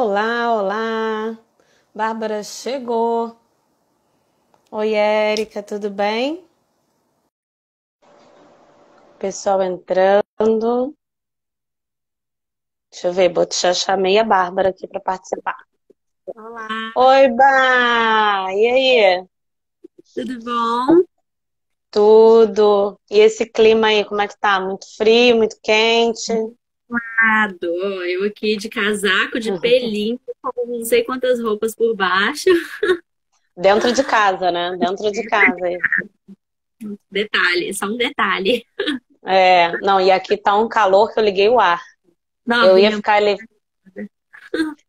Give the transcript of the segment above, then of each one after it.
Olá, olá! Bárbara chegou. Oi, Érica, tudo bem? Pessoal entrando. Deixa eu ver, já chamei a Bárbara aqui para participar. Olá, Oi, Bá! E aí? tudo bom? Tudo? E esse clima aí, como é que tá? Muito frio, muito quente? Nada. Eu aqui de casaco, de pelinho, com não sei quantas roupas por baixo. Dentro de casa, né? Dentro de casa. Detalhe, só um detalhe. É, não, e aqui tá um calor que eu liguei o ar. Eu ia Novinha. ficar ali,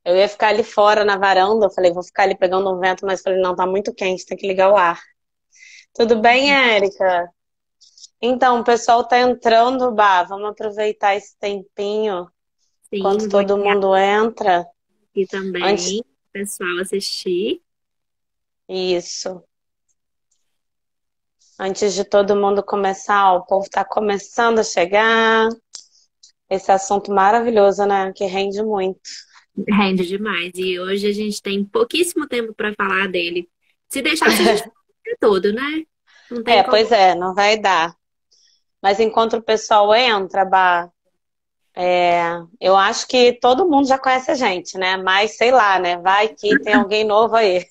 eu ia ficar ali fora na varanda. Eu falei, vou ficar ali pegando um vento, mas falei, não, tá muito quente, tem que ligar o ar. Tudo bem, Érica? Então, o pessoal tá entrando, Bah. Vamos aproveitar esse tempinho enquanto Sim, vou todo enviar mundo entra. aqui Antes, também, o pessoal assistir. isso. Antes de todo mundo começar, ó, o povo tá começando a chegar. Esse assunto maravilhoso, né? Que rende muito. Rende demais. E hoje a gente tem pouquíssimo tempo para falar dele. Se deixasse, a gente fala o dia todo, né? Não tem É, como. pois é, não vai dar. Mas enquanto o pessoal entra, Bah, eu acho que todo mundo já conhece a gente, né? Mas sei lá, né? Vai que tem alguém novo aí.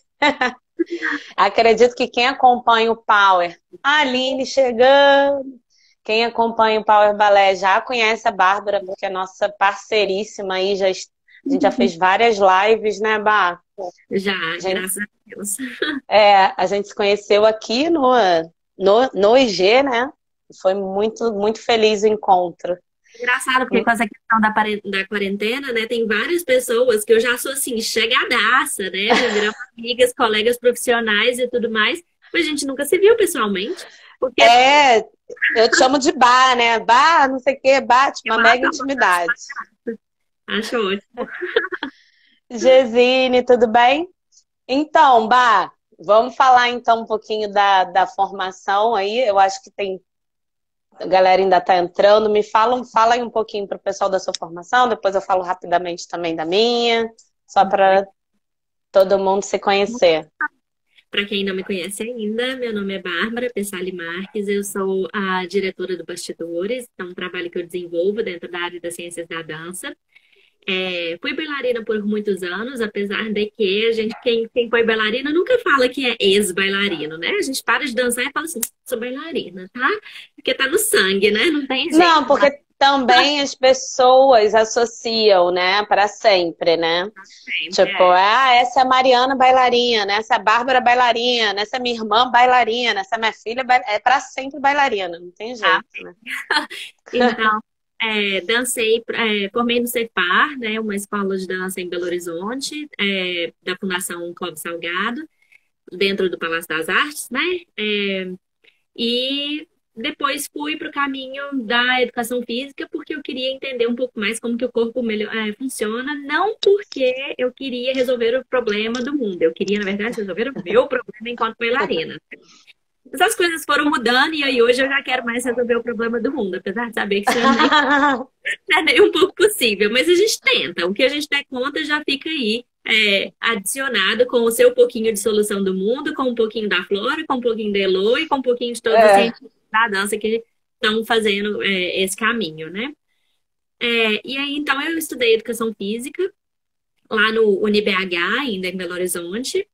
Acredito que quem acompanha o Power, a Aline chegando, quem acompanha o Power Balé já conhece a Bárbara, porque é nossa parceiríssima aí, a gente já fez várias lives, né, Bá? Já, A gente, graças a Deus. a gente se conheceu aqui no IG, né? Foi muito, muito feliz o encontro. Engraçado, porque com essa questão da quarentena, né, tem várias pessoas que eu já sou assim, chegadaça, né? Já viramos amigas, colegas profissionais e tudo mais, mas a gente nunca se viu pessoalmente, porque É, eu te chamo de Bá, né? Bá, não sei o quê, Bá, tipo, eu uma mega intimidade. acho ótimo. Gesine, tudo bem? Então, Bah, vamos falar então um pouquinho da formação aí. Eu acho que tem a galera ainda está entrando. Fala aí um pouquinho para o pessoal da sua formação, depois eu falo rapidamente também da minha, só para todo mundo se conhecer. Para quem não me conhece ainda, meu nome é Bárbara Pessali Marques, eu sou a diretora do Bastidores, é um trabalho que eu desenvolvo dentro da área das ciências da dança. Fui bailarina por muitos anos, apesar de que quem foi bailarina nunca fala que é ex-bailarino, né? A gente para de dançar e fala assim, sou bailarina, tá? Porque tá no sangue, né? Não tem jeito. Não, porque também as pessoas associam, né, para sempre, né? Sempre, Tipo, é. essa é a Mariana bailarina, né? Essa é a Bárbara bailarina, essa é minha irmã bailarina, essa é minha filha, é para sempre bailarina, não tem Ah, jeito, né? então, dancei, formei no CEPAR, né? Uma escola de dança em Belo Horizonte, da Fundação Clóvis Salgado, dentro do Palácio das Artes, né? E depois fui para o caminho da educação física porque eu queria entender um pouco mais como que o corpo funciona, não porque eu queria resolver o problema do mundo, eu queria, na verdade, resolver o meu problema enquanto bailarina. Mas as coisas foram mudando e aí hoje eu já quero mais resolver o problema do mundo, apesar de saber que isso é nem um pouco possível, mas a gente tenta. O que a gente der conta já fica aí adicionado com o seu pouquinho de solução do mundo, com um pouquinho da Flora, com um pouquinho da Elo e com um pouquinho de todos os É. cientistas da dança que estão fazendo esse caminho, né? E aí, então, eu estudei educação física lá no UniBH, ainda em Belo Horizonte.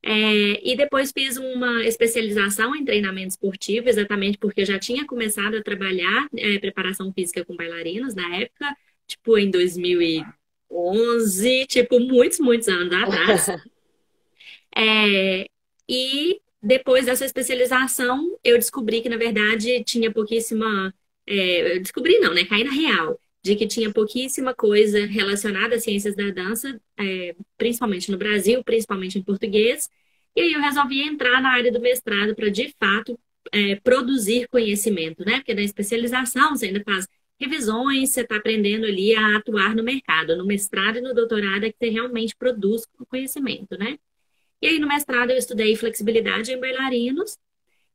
E depois fiz uma especialização em treinamento esportivo, exatamente porque eu já tinha começado a trabalhar preparação física com bailarinos na época, tipo em 2011, tipo muitos, muitos anos atrás. É, e depois dessa especialização, eu descobri que, na verdade, tinha pouquíssima. Eu descobri não, né? Caí na real, de que tinha pouquíssima coisa relacionada às ciências da dança, principalmente no Brasil, principalmente em português. E aí eu resolvi entrar na área do mestrado para, de fato, produzir conhecimento, né? Porque na especialização você ainda faz revisões, você está aprendendo ali a atuar no mercado. No mestrado e no doutorado é que você realmente produz conhecimento, né? E aí, no mestrado, eu estudei flexibilidade em bailarinos.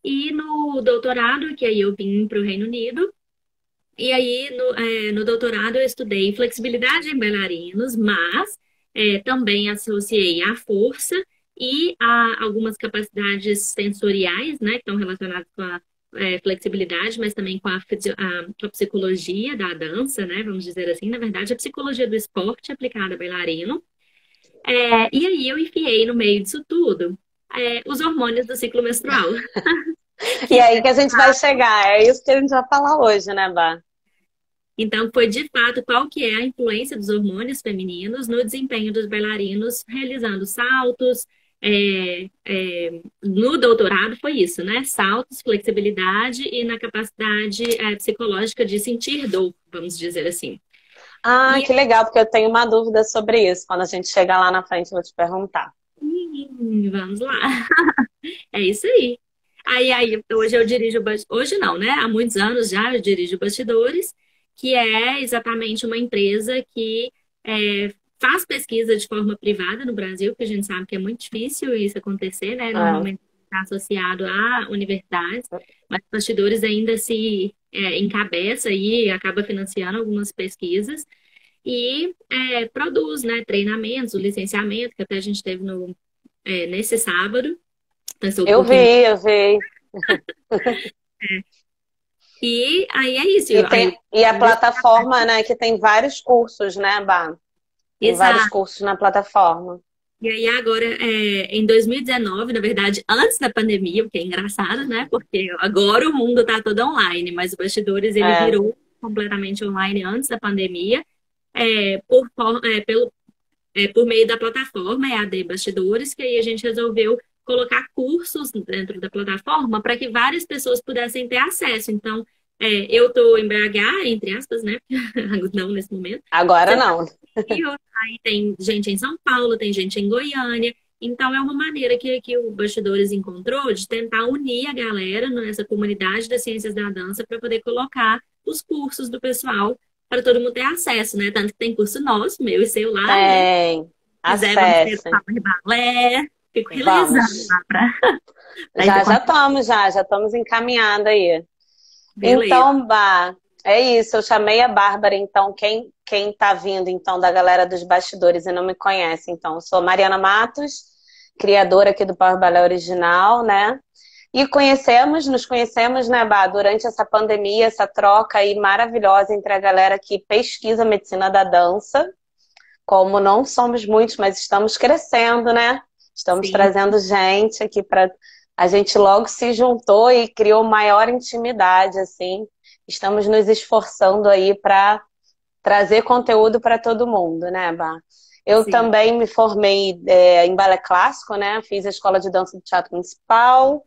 E no doutorado, que aí eu vim para o Reino Unido. E aí, no doutorado, eu estudei flexibilidade em bailarinos, mas Também associei à força e a algumas capacidades sensoriais, né, que estão relacionadas com a flexibilidade, mas também com com a psicologia da dança, né, vamos dizer assim, na verdade, a psicologia do esporte aplicada a bailarino. E aí eu enfiei no meio disso tudo os hormônios do ciclo menstrual. E Que, aí que a gente vai chegar. É isso que a gente vai falar hoje, né, Bá? então, foi de fato qual que é a influência dos hormônios femininos no desempenho dos bailarinos realizando saltos. No doutorado foi isso, né? Saltos, flexibilidade e na capacidade psicológica de sentir dor, vamos dizer assim. Ah, E que legal, porque eu tenho uma dúvida sobre isso. Quando a gente chegar lá na frente, eu vou te perguntar. vamos lá. É isso aí. Aí, hoje eu dirijo, hoje não, né? Há muitos anos já eu dirijo Bastidores, que é exatamente uma empresa que faz pesquisa de forma privada no Brasil, porque a gente sabe que é muito difícil isso acontecer, né? É. Normalmente está associado a universidades, mas Bastidores ainda se encabeça e acaba financiando algumas pesquisas e produz, né, treinamentos, o licenciamento, que até a gente teve nesse sábado. Eu sou um Eu pouquinho. vi, eu vi. E aí é isso. E, Aí, e a plataforma, né, que tem vários cursos, né, Bá? Tem vários exato. cursos na plataforma. E aí agora, em 2019, na verdade, antes da pandemia, o que é engraçado, né? Porque agora o mundo tá todo online, mas o Bastidores, ele É. virou completamente online antes da pandemia, por meio da plataforma EAD Bastidores, que aí a gente resolveu colocar cursos dentro da plataforma para que várias pessoas pudessem ter acesso. Então, eu estou em BH, entre aspas, né? Não nesse momento. Agora Você tá não. no Rio, aí tem gente em São Paulo, tem gente em Goiânia. Então, é uma maneira que o Bastidores encontrou de tentar unir a galera nessa comunidade das ciências da dança para poder colocar os cursos do pessoal para todo mundo ter acesso, né? Tanto que tem curso nosso, meu e seu lá, né? Tem. Quiser, vamos ter Acesse. aula de balé. Fico realizando Vamos. lá pra isso Já já acontecer. estamos, já estamos encaminhando aí. Beleza. Então, Bá, é isso. Eu chamei a Bárbara, então, quem tá vindo, então, da galera dos bastidores e não me conhece, então, eu sou Mariana Matos, criadora aqui do Power Ballet Original, né? E nos conhecemos, né, Bá, durante essa pandemia, essa troca aí maravilhosa entre a galera que pesquisa medicina da dança. Como não somos muitos, mas estamos crescendo, né? Estamos Sim, trazendo gente aqui para. A gente logo se juntou e criou maior intimidade, assim. Estamos nos esforçando aí para trazer conteúdo para todo mundo, né, Bá? Eu sim. também me formei em balé clássico, né? Fiz a escola de dança do Teatro Municipal,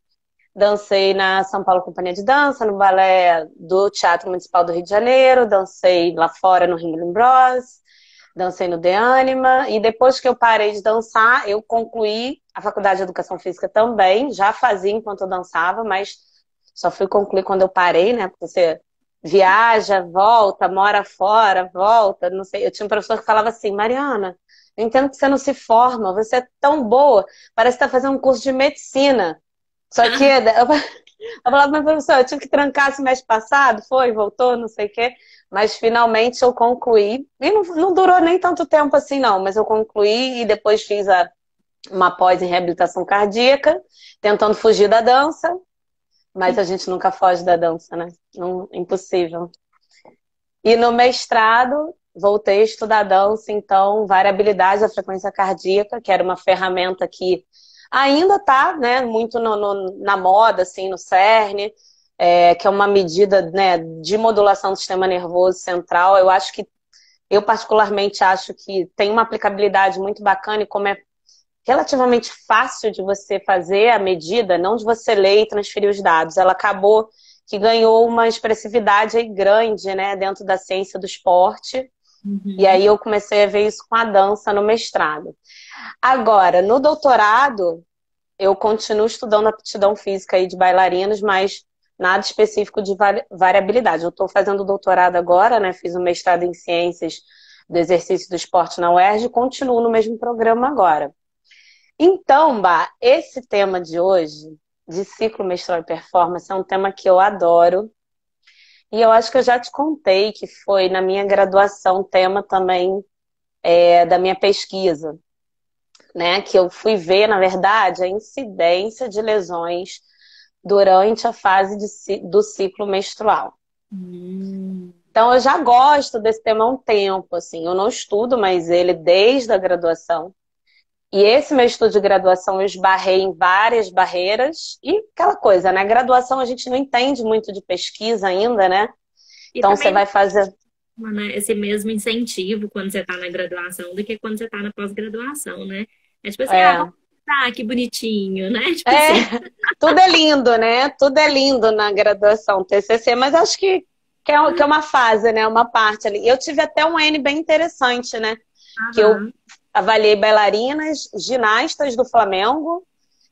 dancei na São Paulo Companhia de Dança, no balé do Teatro Municipal do Rio de Janeiro, dancei lá fora no Rimblin Bros, dancei no The Anima, e depois que eu parei de dançar, eu concluí a faculdade de Educação Física também, já fazia enquanto eu dançava, mas só fui concluir quando eu parei, né? Porque você viaja, volta, mora fora, volta, não sei. Eu tinha um professor que falava assim, Mariana, eu entendo que você não se forma, você é tão boa, parece que está fazendo um curso de medicina. Só que Ah, eu falava, mas professor, eu tive que trancar esse mês passado, foi, voltou, não sei o quê. Mas finalmente eu concluí. E não durou nem tanto tempo assim, não. Mas eu concluí e depois fiz uma pós em reabilitação cardíaca, tentando fugir da dança. Mas a gente nunca foge da dança, né? Não, impossível. E no mestrado, voltei a estudar dança, então, variabilidade da frequência cardíaca, que era uma ferramenta que ainda está, né, muito na moda, assim, no CERN, que é uma medida, né, de modulação do sistema nervoso central. Eu particularmente acho que tem uma aplicabilidade muito bacana e como é relativamente fácil de você fazer a medida, não de você ler e transferir os dados. Ela acabou que ganhou uma expressividade aí grande, né, dentro da ciência do esporte. E uhum. aí eu comecei a ver isso com a dança no mestrado. Agora, no doutorado, eu continuo estudando aptidão física aí de bailarinos, mas nada específico de variabilidade. Eu estou fazendo doutorado agora, né? Fiz um mestrado em ciências do exercício do esporte na UERJ e continuo no mesmo programa agora. Então, Bá, esse tema de hoje, de ciclo menstrual e performance, é um tema que eu adoro. E eu acho que eu já te contei que foi na minha graduação tema também da minha pesquisa, né? Que eu fui ver, na verdade, a incidência de lesões durante a fase do ciclo menstrual. Hum. Então, eu já gosto desse tema há um tempo, assim. Eu não estudo mais ele desde a graduação. E esse meu estudo de graduação eu esbarrei em várias barreiras. E aquela coisa, né? Graduação a gente não entende muito de pesquisa ainda, né? E Então, você também vai fazer... né, esse mesmo incentivo quando você está na graduação do que quando você está na pós-graduação, né? É tipo assim, ah, É, vamos lá, que bonitinho, né? Tipo é, assim, tudo é lindo, né? Tudo é lindo na graduação, TCC, mas acho que é uma fase, né? Uma parte ali. Eu tive até um N bem interessante, né? Que eu aham. avaliei bailarinas, ginastas do Flamengo.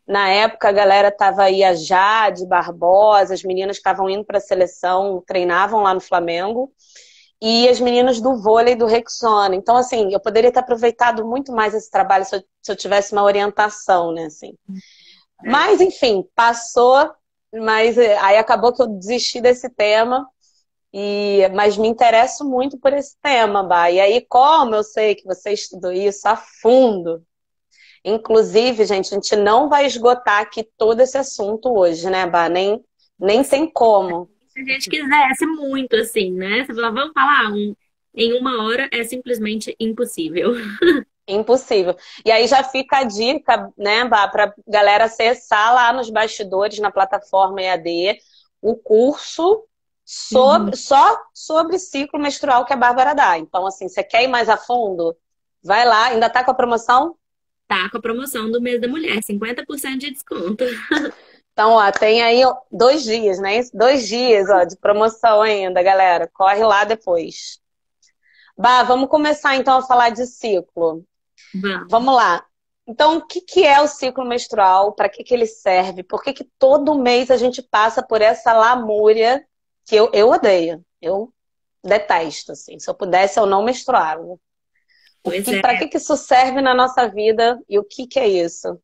Na época, a galera tava aí, a Jade Barbosa, as meninas que estavam indo para a seleção, treinavam lá no Flamengo. E as meninas do vôlei do Rexona. Então, assim, eu poderia ter aproveitado muito mais esse trabalho se eu tivesse uma orientação, né? Assim. É. Mas, enfim, passou, mas aí acabou que eu desisti desse tema, mas me interesso muito por esse tema, Bah. E aí, como eu sei que você estudou isso a fundo, inclusive, gente, a gente não vai esgotar aqui todo esse assunto hoje, né, Bah? Nem Nossa, tem como. se a gente quisesse muito, assim, né? Você fala, vamos falar em uma hora é simplesmente impossível. Impossível. E aí já fica a dica, né, Bah, para galera acessar lá nos bastidores, na plataforma EAD, o curso Uhum. só sobre ciclo menstrual que a Bárbara dá. Então, assim, você quer ir mais a fundo? Vai lá, ainda tá com a promoção? Tá com a promoção do mês da mulher, 50% de desconto. Então, ó, tem aí 2 dias, né? 2 dias, ó, de promoção ainda, galera. Corre lá depois. Bah, vamos começar então a falar de ciclo. Vamos. Vamos lá. Então, o que que é o ciclo menstrual? Para que que ele serve? Por que que todo mês a gente passa por essa lamúria que eu odeio? Eu detesto, assim. Se eu pudesse, eu não menstruava. Pois Para é. que que isso serve na nossa vida e o que que é isso?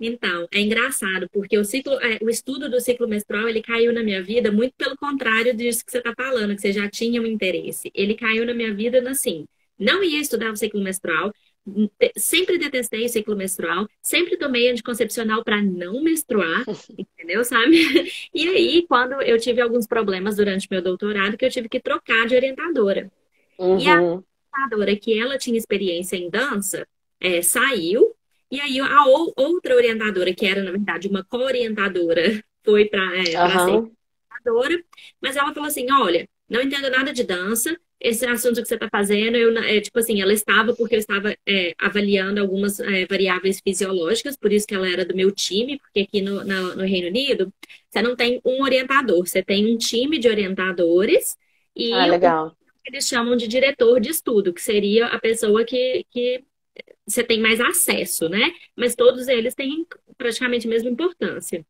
Então, é engraçado, porque o estudo do ciclo menstrual, ele caiu na minha vida muito pelo contrário disso que você está falando, que você já tinha um interesse. Ele caiu na minha vida assim, não ia estudar o ciclo menstrual, sempre detestei o ciclo menstrual, sempre tomei anticoncepcional para não menstruar, entendeu, sabe? E aí, quando eu tive alguns problemas durante meu doutorado, que eu tive que trocar de orientadora. E a Uhum. orientadora que ela tinha experiência em dança, saiu, e aí outra orientadora, que era, na verdade, uma co-orientadora, foi para ser Aham. orientadora, mas ela falou assim: olha, não entendo nada de dança, esse assunto que você está fazendo, tipo assim, ela estava, porque eu estava avaliando algumas variáveis fisiológicas, por isso que ela era do meu time, porque aqui no Reino Unido, você não tem um orientador, você tem um time de orientadores. Ah, E legal. eles chamam de diretor de estudo, que seria a pessoa que você tem mais acesso, né? Mas todos eles têm praticamente a mesma importância.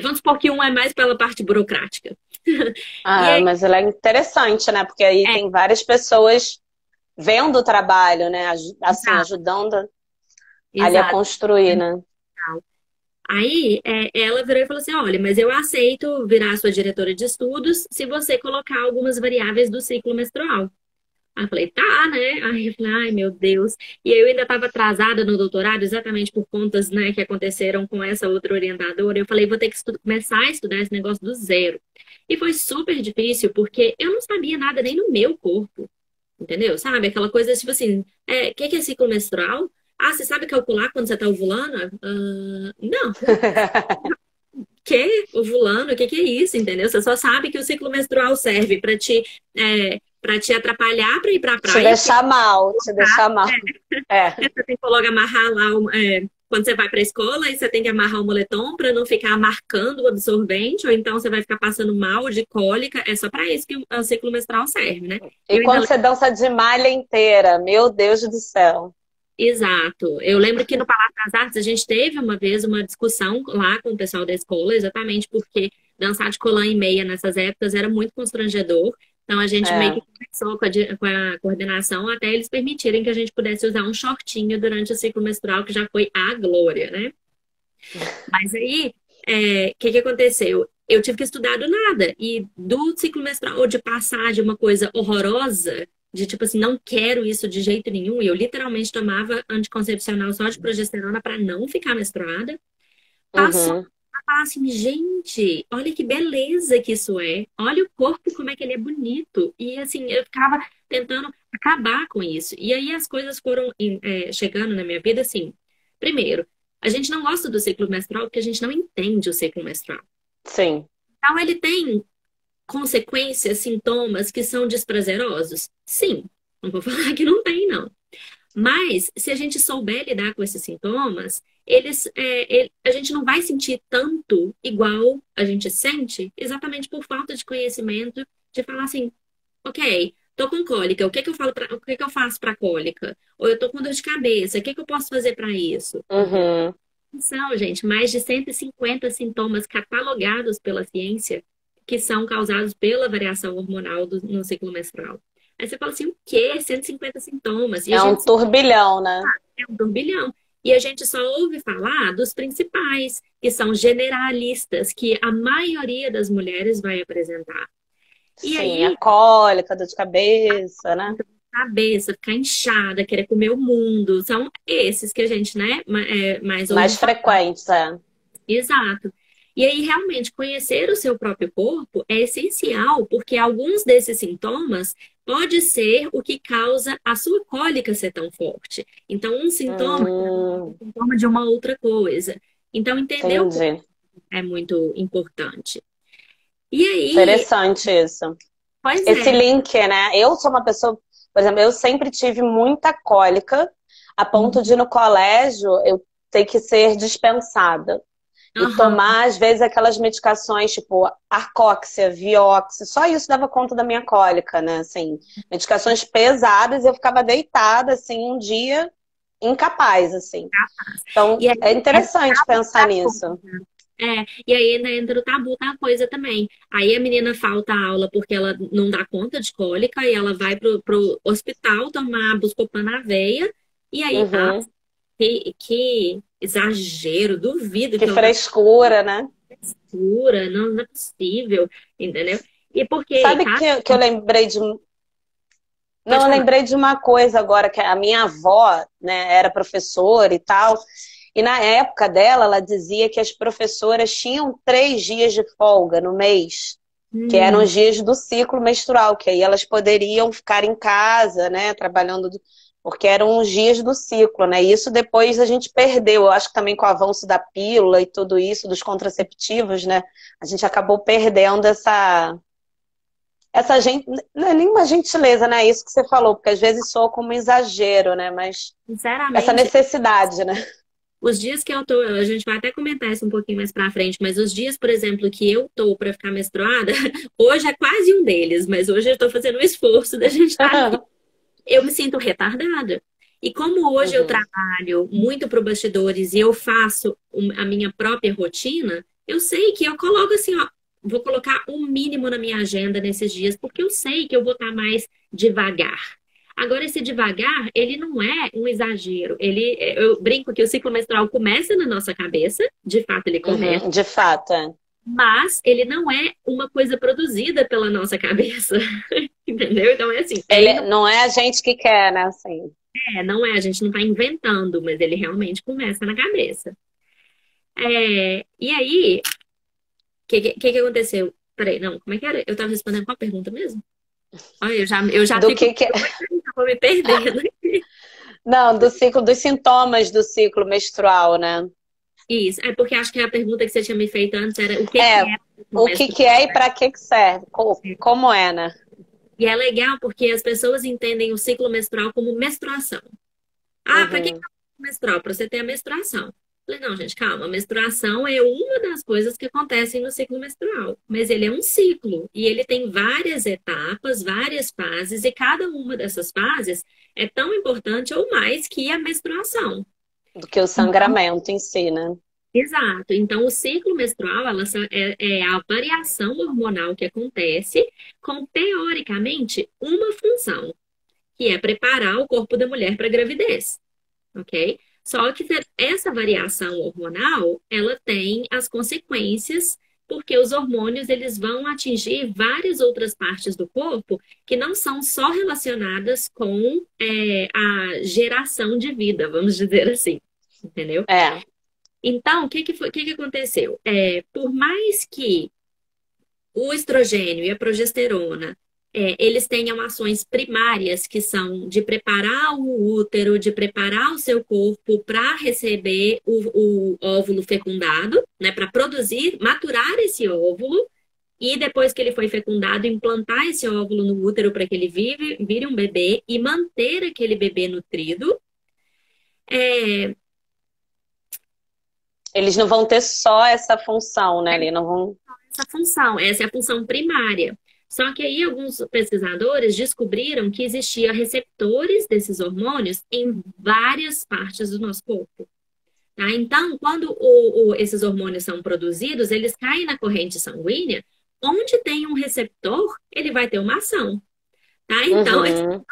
Vamos supor que um é mais pela parte burocrática. E Ah, aí, mas ela é interessante, né? Porque aí é, tem várias pessoas vendo o trabalho, né? Assim, exato, ajudando ali a exato. construir, né? Aí, ela virou e falou assim: olha, mas eu aceito virar sua diretora de estudos se você colocar algumas variáveis do ciclo menstrual. Aí eu falei, tá, né? Aí eu falei, ai, meu Deus. E aí eu ainda estava atrasada no doutorado, exatamente por contas, né, que aconteceram com essa outra orientadora. Eu falei, vou ter que começar a estudar esse negócio do zero. E foi super difícil, porque eu não sabia nada nem no meu corpo, entendeu? Sabe? Aquela coisa, tipo assim, o que que é ciclo menstrual? Ah, você sabe calcular quando você está ovulando? Ah, não. Que ovulando? O que que é isso, entendeu? Você só sabe que o ciclo menstrual serve para te atrapalhar para ir para a Te praia, porque deixar mal, te deixar mal. É. você tem que logo amarrar lá, quando você vai para a escola, e você tem que amarrar o moletom para não ficar marcando o absorvente, ou então você vai ficar passando mal de cólica. É só para isso que o ciclo menstrual serve, né? E E eu ainda quando você dança de malha inteira, meu Deus do céu. Exato. Eu lembro que no Palácio das Artes a gente teve uma vez uma discussão lá com o pessoal da escola, exatamente porque dançar de colã e meia nessas épocas era muito constrangedor. Então a gente meio É. que conversou com a coordenação até eles permitirem que a gente pudesse usar um shortinho durante o ciclo menstrual, que já foi a glória, né? Mas aí, o que que aconteceu? Eu tive que estudar do nada. E do ciclo menstrual, de passar de uma coisa horrorosa de tipo assim, não quero isso de jeito nenhum, e eu literalmente tomava anticoncepcional só de progesterona para não ficar menstruada, passou Uhum. a falar assim, gente, olha que beleza que isso é. Olha o corpo, como é que ele é bonito. E assim, eu ficava tentando acabar com isso. E aí as coisas foram chegando na minha vida assim. Primeiro, a gente não gosta do ciclo menstrual porque a gente não entende o ciclo menstrual. Sim. Então, ele tem consequências, sintomas que são desprazerosos? Sim. Não vou falar que não tem, não. Mas, se a gente souber lidar com esses sintomas, a gente não vai sentir tanto igual a gente sente, exatamente por falta de conhecimento, de falar assim, ok, tô com cólica, o que que eu faço para cólica? Ou eu tô com dor de cabeça, o que que eu posso fazer para isso? Entendeu? Uhum. São, gente, mais de 150 sintomas catalogados pela ciência que são causados pela variação hormonal no ciclo menstrual. Aí você fala assim, o quê? 150 sintomas. E a É um gente turbilhão, né? é um turbilhão. E a gente só ouve falar dos principais, que são generalistas, que a maioria das mulheres vai apresentar. E Sim, a aí, cólica, dor de cabeça, né? cabeça, ficar inchada, querer comer o mundo, são esses que a gente, né, mais ouve Mais falar. frequentes, é. Exato. E aí, realmente, conhecer o seu próprio corpo é essencial, porque alguns desses sintomas pode ser o que causa a sua cólica ser tão forte. Então, um sintoma é um Hum, sintoma de uma outra coisa. Então, entender o corpo entendi. é muito importante. E aí, Interessante isso. pois Esse é. link, né? Eu sou uma pessoa, por exemplo, eu sempre tive muita cólica, a ponto de Uhum. no colégio eu ter que ser dispensada. E Aham. tomar, às vezes, aquelas medicações tipo Arcóxia, Vioxx, só isso dava conta da minha cólica, né? Assim, medicações pesadas, eu ficava deitada, assim, um dia incapaz, assim. Então, E aí, é é interessante pensar nisso. e aí ainda entra o tabu da coisa também. Aí a menina falta a aula porque ela não dá conta de cólica e ela vai pro hospital tomar Buscopan na veia. E aí, Uhum. que exagero, duvido Que que ela tá frescura, né? pura, não, não é possível, entendeu? E porque, Sabe cara, que eu lembrei de. Não, pode eu falar. lembrei de uma coisa agora, que a minha avó, né, era professora e tal. E na época dela, ela dizia que as professoras tinham 3 dias de folga no mês, que eram os Hum, dias do ciclo menstrual, que aí elas poderiam ficar em casa, né, trabalhando, porque eram os dias do ciclo, né? E isso depois a gente perdeu. Eu acho que também com o avanço da pílula e tudo isso, dos contraceptivos, né? A gente acabou perdendo essa gente, não é nenhuma gentileza, né? Isso que você falou, porque às vezes soa como um exagero, né? Mas essa sinceramente, necessidade, né? os dias que eu tô, a gente vai até comentar isso um pouquinho mais pra frente, mas os dias, por exemplo, que eu tô pra ficar menstruada, hoje é quase um deles, mas hoje eu tô fazendo um esforço da gente estar aqui. Eu me sinto retardada. E como hoje eu Uhum. trabalho muito para bastidores e eu faço a minha própria rotina, eu sei que eu coloco assim, ó, vou colocar um mínimo na minha agenda nesses dias, porque eu sei que eu vou estar mais devagar. Agora, esse devagar, ele não é um exagero. Eu brinco que o ciclo menstrual começa na nossa cabeça, de fato ele começa, Uhum. De fato, é. mas ele não é uma coisa produzida pela nossa cabeça, entendeu? Então é assim, Ele não é a gente que quer, né? Assim. não é, a gente não está inventando, mas ele realmente começa na cabeça. E aí, o que aconteceu? Peraí, não, como é que era? Eu estava respondendo qual a pergunta mesmo? Olha, eu já Do fico que é. doida, já vou me perdendo. Não, do ciclo, dos sintomas do ciclo menstrual, né? Isso, é porque acho que a pergunta que você tinha me feito antes era o que que É, é o o que menstrual. que é e para que que serve? Como é, né? E é legal porque as pessoas entendem o ciclo menstrual como menstruação. Ah, para que é Uhum. o menstrual? Para você ter a menstruação. Falei, não, gente, calma. A menstruação é uma das coisas que acontecem no ciclo menstrual. Mas ele é um ciclo. E ele tem várias etapas, várias fases. E cada uma dessas fases é tão importante ou mais que a menstruação. Do que o sangramento em si, né? Exato. Então, o ciclo menstrual é a variação hormonal que acontece com, teoricamente, uma função, que é preparar o corpo da mulher para a gravidez. Ok? Só que essa variação hormonal, ela tem as consequências porque os hormônios eles vão atingir várias outras partes do corpo que não são só relacionadas com a geração de vida, vamos dizer assim, entendeu? É. Então, o que que aconteceu? Por mais que o estrogênio e a progesterona, eles tenham ações primárias que são de preparar o útero, de preparar o seu corpo para receber o óvulo fecundado, né, para produzir, maturar esse óvulo e depois que ele foi fecundado, implantar esse óvulo no útero para que ele vire um bebê e manter aquele bebê nutrido. É, Eles não vão ter só essa função, né? Eles não vão. essa função, essa é a função primária. Só que aí alguns pesquisadores descobriram que existia receptores desses hormônios em várias partes do nosso corpo. Tá? Então, quando esses hormônios são produzidos, eles caem na corrente sanguínea, onde tem um receptor, ele vai ter uma ação. Tá? Então, Uhum.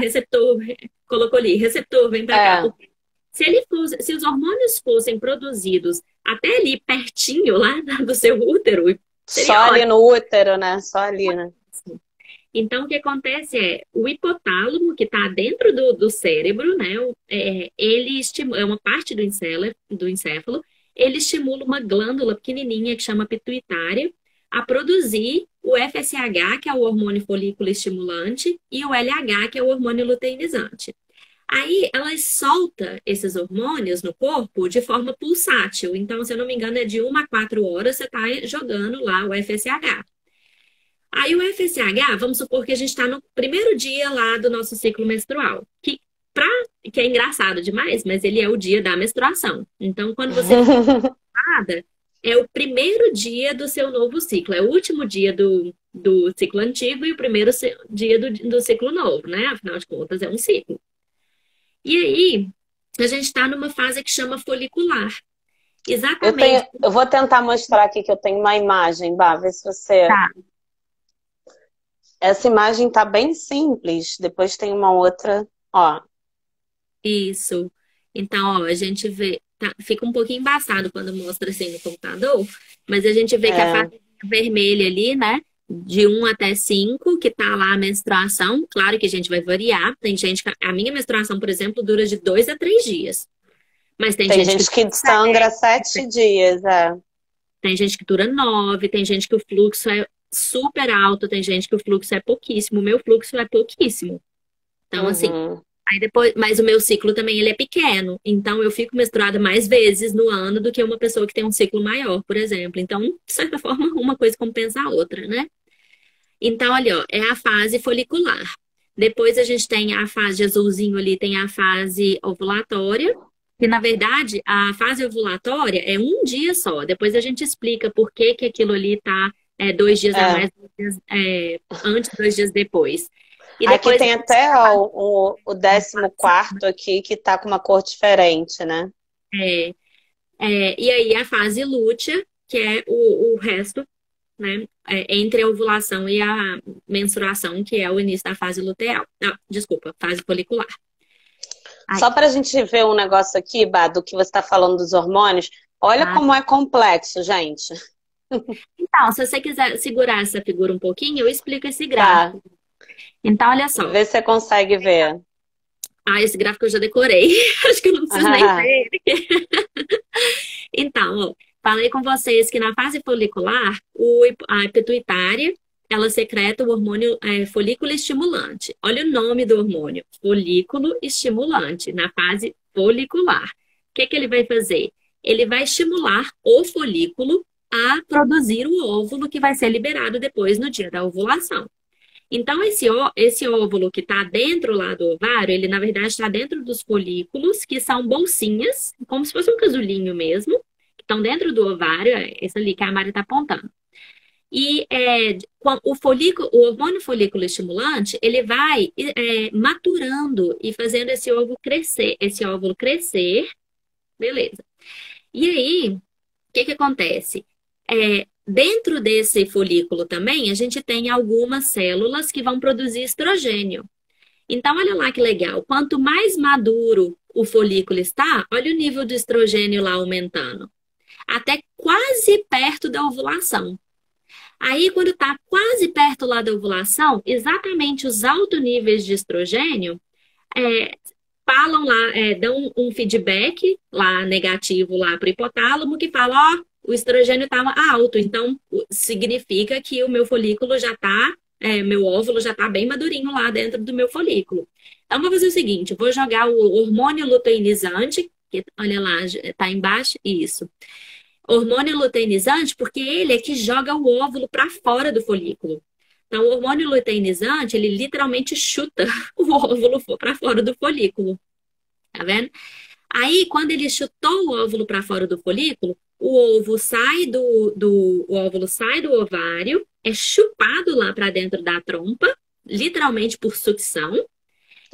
receptor, colocou ali, receptor, vem para cá. É. Porque se os hormônios fossem produzidos até ali pertinho lá do seu útero, Só seria ali ótimo. no útero, né? Só ali, né? Então, o que acontece é o hipotálamo, que está dentro do cérebro, né? Ele estimula, é uma parte do encéfalo, ele estimula uma glândula pequenininha que chama pituitária a produzir o FSH, que é o hormônio folículo estimulante, e o LH, que é o hormônio luteinizante. Aí ela solta esses hormônios no corpo de forma pulsátil. Então, se eu não me engano, é de 1 a 4 horas você está jogando lá o FSH. Aí o FSH, vamos supor que a gente está no primeiro dia lá do nosso ciclo menstrual, que é engraçado demais, mas ele é o dia da menstruação. Então, quando você fica menstruada, é o primeiro dia do seu novo ciclo, é o último dia do ciclo antigo e o primeiro dia do ciclo novo, né? Afinal de contas, é um ciclo. E aí, a gente está numa fase que chama folicular. Exatamente. Eu vou tentar mostrar aqui que eu tenho uma imagem, Bá, vê se você. Tá. Essa imagem tá bem simples. Depois tem uma outra, ó. Isso. Então, ó, a gente vê, fica um pouquinho embaçado quando mostra assim no computador, mas a gente vê que a É. faixa vermelha ali, né, de 1 até 5, que tá lá a menstruação, claro que a gente vai variar. Tem gente que a minha menstruação, por exemplo, dura de 2 a 3 dias, mas tem Tem gente que gente que sangra 7 dias, é. tem gente que dura 9, tem gente que o fluxo é super alto, tem gente que o fluxo é pouquíssimo. O meu fluxo é pouquíssimo. Então, assim, Uhum. aí depois, mas o meu ciclo também ele é pequeno, então eu fico menstruada mais vezes no ano do que uma pessoa que tem um ciclo maior, por exemplo. Então, de certa forma, uma coisa compensa a outra, né? Então, olha, ó, é a fase folicular. Depois a gente tem a fase de azulzinho ali, tem a fase ovulatória, que na verdade a fase ovulatória é um dia só. Depois a gente explica por que que aquilo ali tá 2 dias a É. mais, 2 dias, antes, 2 dias depois. E Aqui depois tem até ó, o 14º aqui que tá com uma cor diferente, né? é, e aí a fase lútea, que é o resto, né? Entre a ovulação e a menstruação, que é o início da fase luteal. Não, desculpa, fase folicular. Ai, Só para a gente ver um negócio aqui, Bá, do que você está falando dos hormônios. Olha tá. como é complexo, gente. Então, se você quiser segurar essa figura um pouquinho, eu explico esse Tá. gráfico. Então, olha só. Vê se você consegue ver. Esse gráfico eu já decorei. Acho que eu não preciso nem Ah, ver. Então, ó, falei com vocês que na fase folicular, a pituitária, ela secreta o hormônio folículo estimulante. Olha o nome do hormônio, folículo estimulante, na fase folicular. O que que ele vai fazer? Ele vai estimular o folículo a produzir o óvulo que vai ser liberado depois no dia da ovulação. Então, esse óvulo que está dentro lá do ovário, ele na verdade está dentro dos folículos, que são bolsinhas, como se fosse um casulinho mesmo, que estão dentro do ovário, esse ali que a Mari está apontando. E o hormônio folículo estimulante, ele vai maturando e fazendo esse óvulo crescer, beleza. E aí, o que que acontece? Dentro desse folículo também, a gente tem algumas células que vão produzir estrogênio. Então, olha lá que legal. Quanto mais maduro o folículo está, olha o nível de estrogênio lá aumentando. até quase perto da ovulação. Aí, quando está quase perto lá da ovulação, exatamente os altos níveis de estrogênio é, falam lá, dão um feedback lá negativo lá para o hipotálamo que fala, ó, o estrogênio estava alto, então significa que o meu folículo já está, meu óvulo já está bem madurinho lá dentro do meu folículo. Então, vou fazer o seguinte, vou jogar o hormônio luteinizante, que olha lá, está embaixo, isso. Hormônio luteinizante, porque ele é que joga o óvulo para fora do folículo. Então, o hormônio luteinizante, ele literalmente chuta o óvulo para fora do folículo. Tá vendo? Aí, quando ele chutou o óvulo para fora do folículo, o óvulo sai do ovário, é chupado lá para dentro da trompa, literalmente por sucção.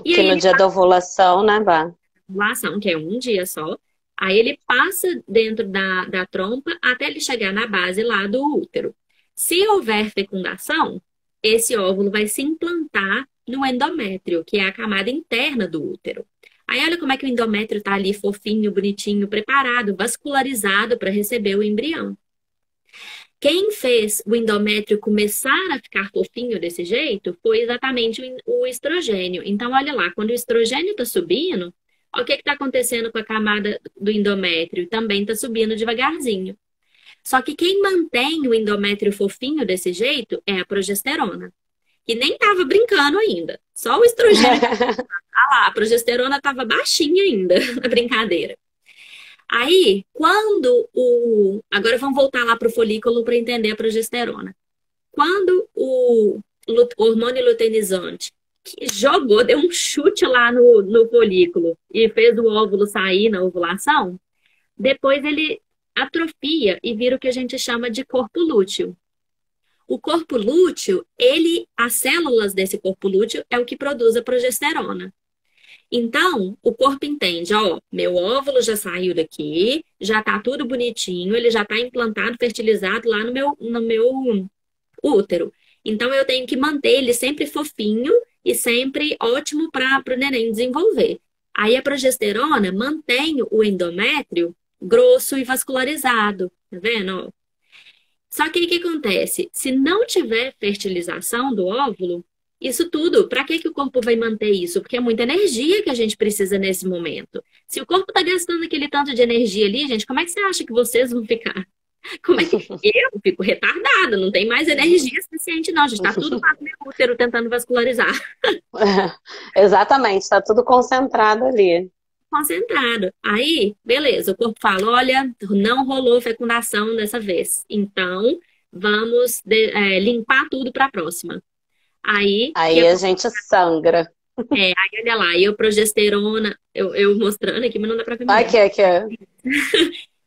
E Que aí no ele dia da ovulação, né, Bá? ovulação, que é um dia só. Aí ele passa dentro da trompa até ele chegar na base lá do útero. Se houver fecundação, esse óvulo vai se implantar no endométrio, que é a camada interna do útero. Aí olha como é que o endométrio está ali fofinho, bonitinho, preparado, vascularizado para receber o embrião. Quem fez o endométrio começar a ficar fofinho desse jeito foi exatamente o estrogênio. Então, olha lá, quando o estrogênio está subindo, o que está acontecendo com a camada do endométrio? Também está subindo devagarzinho. Só que quem mantém o endométrio fofinho desse jeito é a progesterona, que nem estava brincando ainda. Só o estrogênio. Ah lá, a progesterona estava baixinha ainda na brincadeira. Aí, quando o. Agora vamos voltar lá para o folículo para entender a progesterona. Quando o hormônio luteinizante que jogou, deu um chute lá no folículo e fez o óvulo sair na ovulação, depois ele atrofia e vira o que a gente chama de corpo lúteo. O corpo lúteo, as células desse corpo lúteo é o que produz a progesterona. Então, o corpo entende, ó, meu óvulo já saiu daqui, já tá tudo bonitinho, ele já tá implantado, fertilizado lá no meu útero. Então, eu tenho que manter ele sempre fofinho e sempre ótimo para o neném desenvolver. Aí, a progesterona mantém o endométrio grosso e vascularizado, tá vendo? Só que aí o que acontece? Se não tiver fertilização do óvulo, isso tudo, para que o corpo vai manter isso? Porque é muita energia que a gente precisa nesse momento. Se o corpo está gastando aquele tanto de energia ali, gente, como é que você acha que vocês vão ficar? Como é que eu fico retardada? Não tem mais energia suficiente, não. A gente está tudo lá no meu útero tentando vascularizar. Exatamente, está tudo concentrado ali. Concentrado. Aí, beleza, o corpo fala: olha, não rolou fecundação dessa vez. Então, vamos limpar tudo para a próxima. Aí, Aí a gente sangra. aí olha lá, e a progesterona, eu mostrando aqui, mas não dá pra ver muito Aqui, bem. aqui.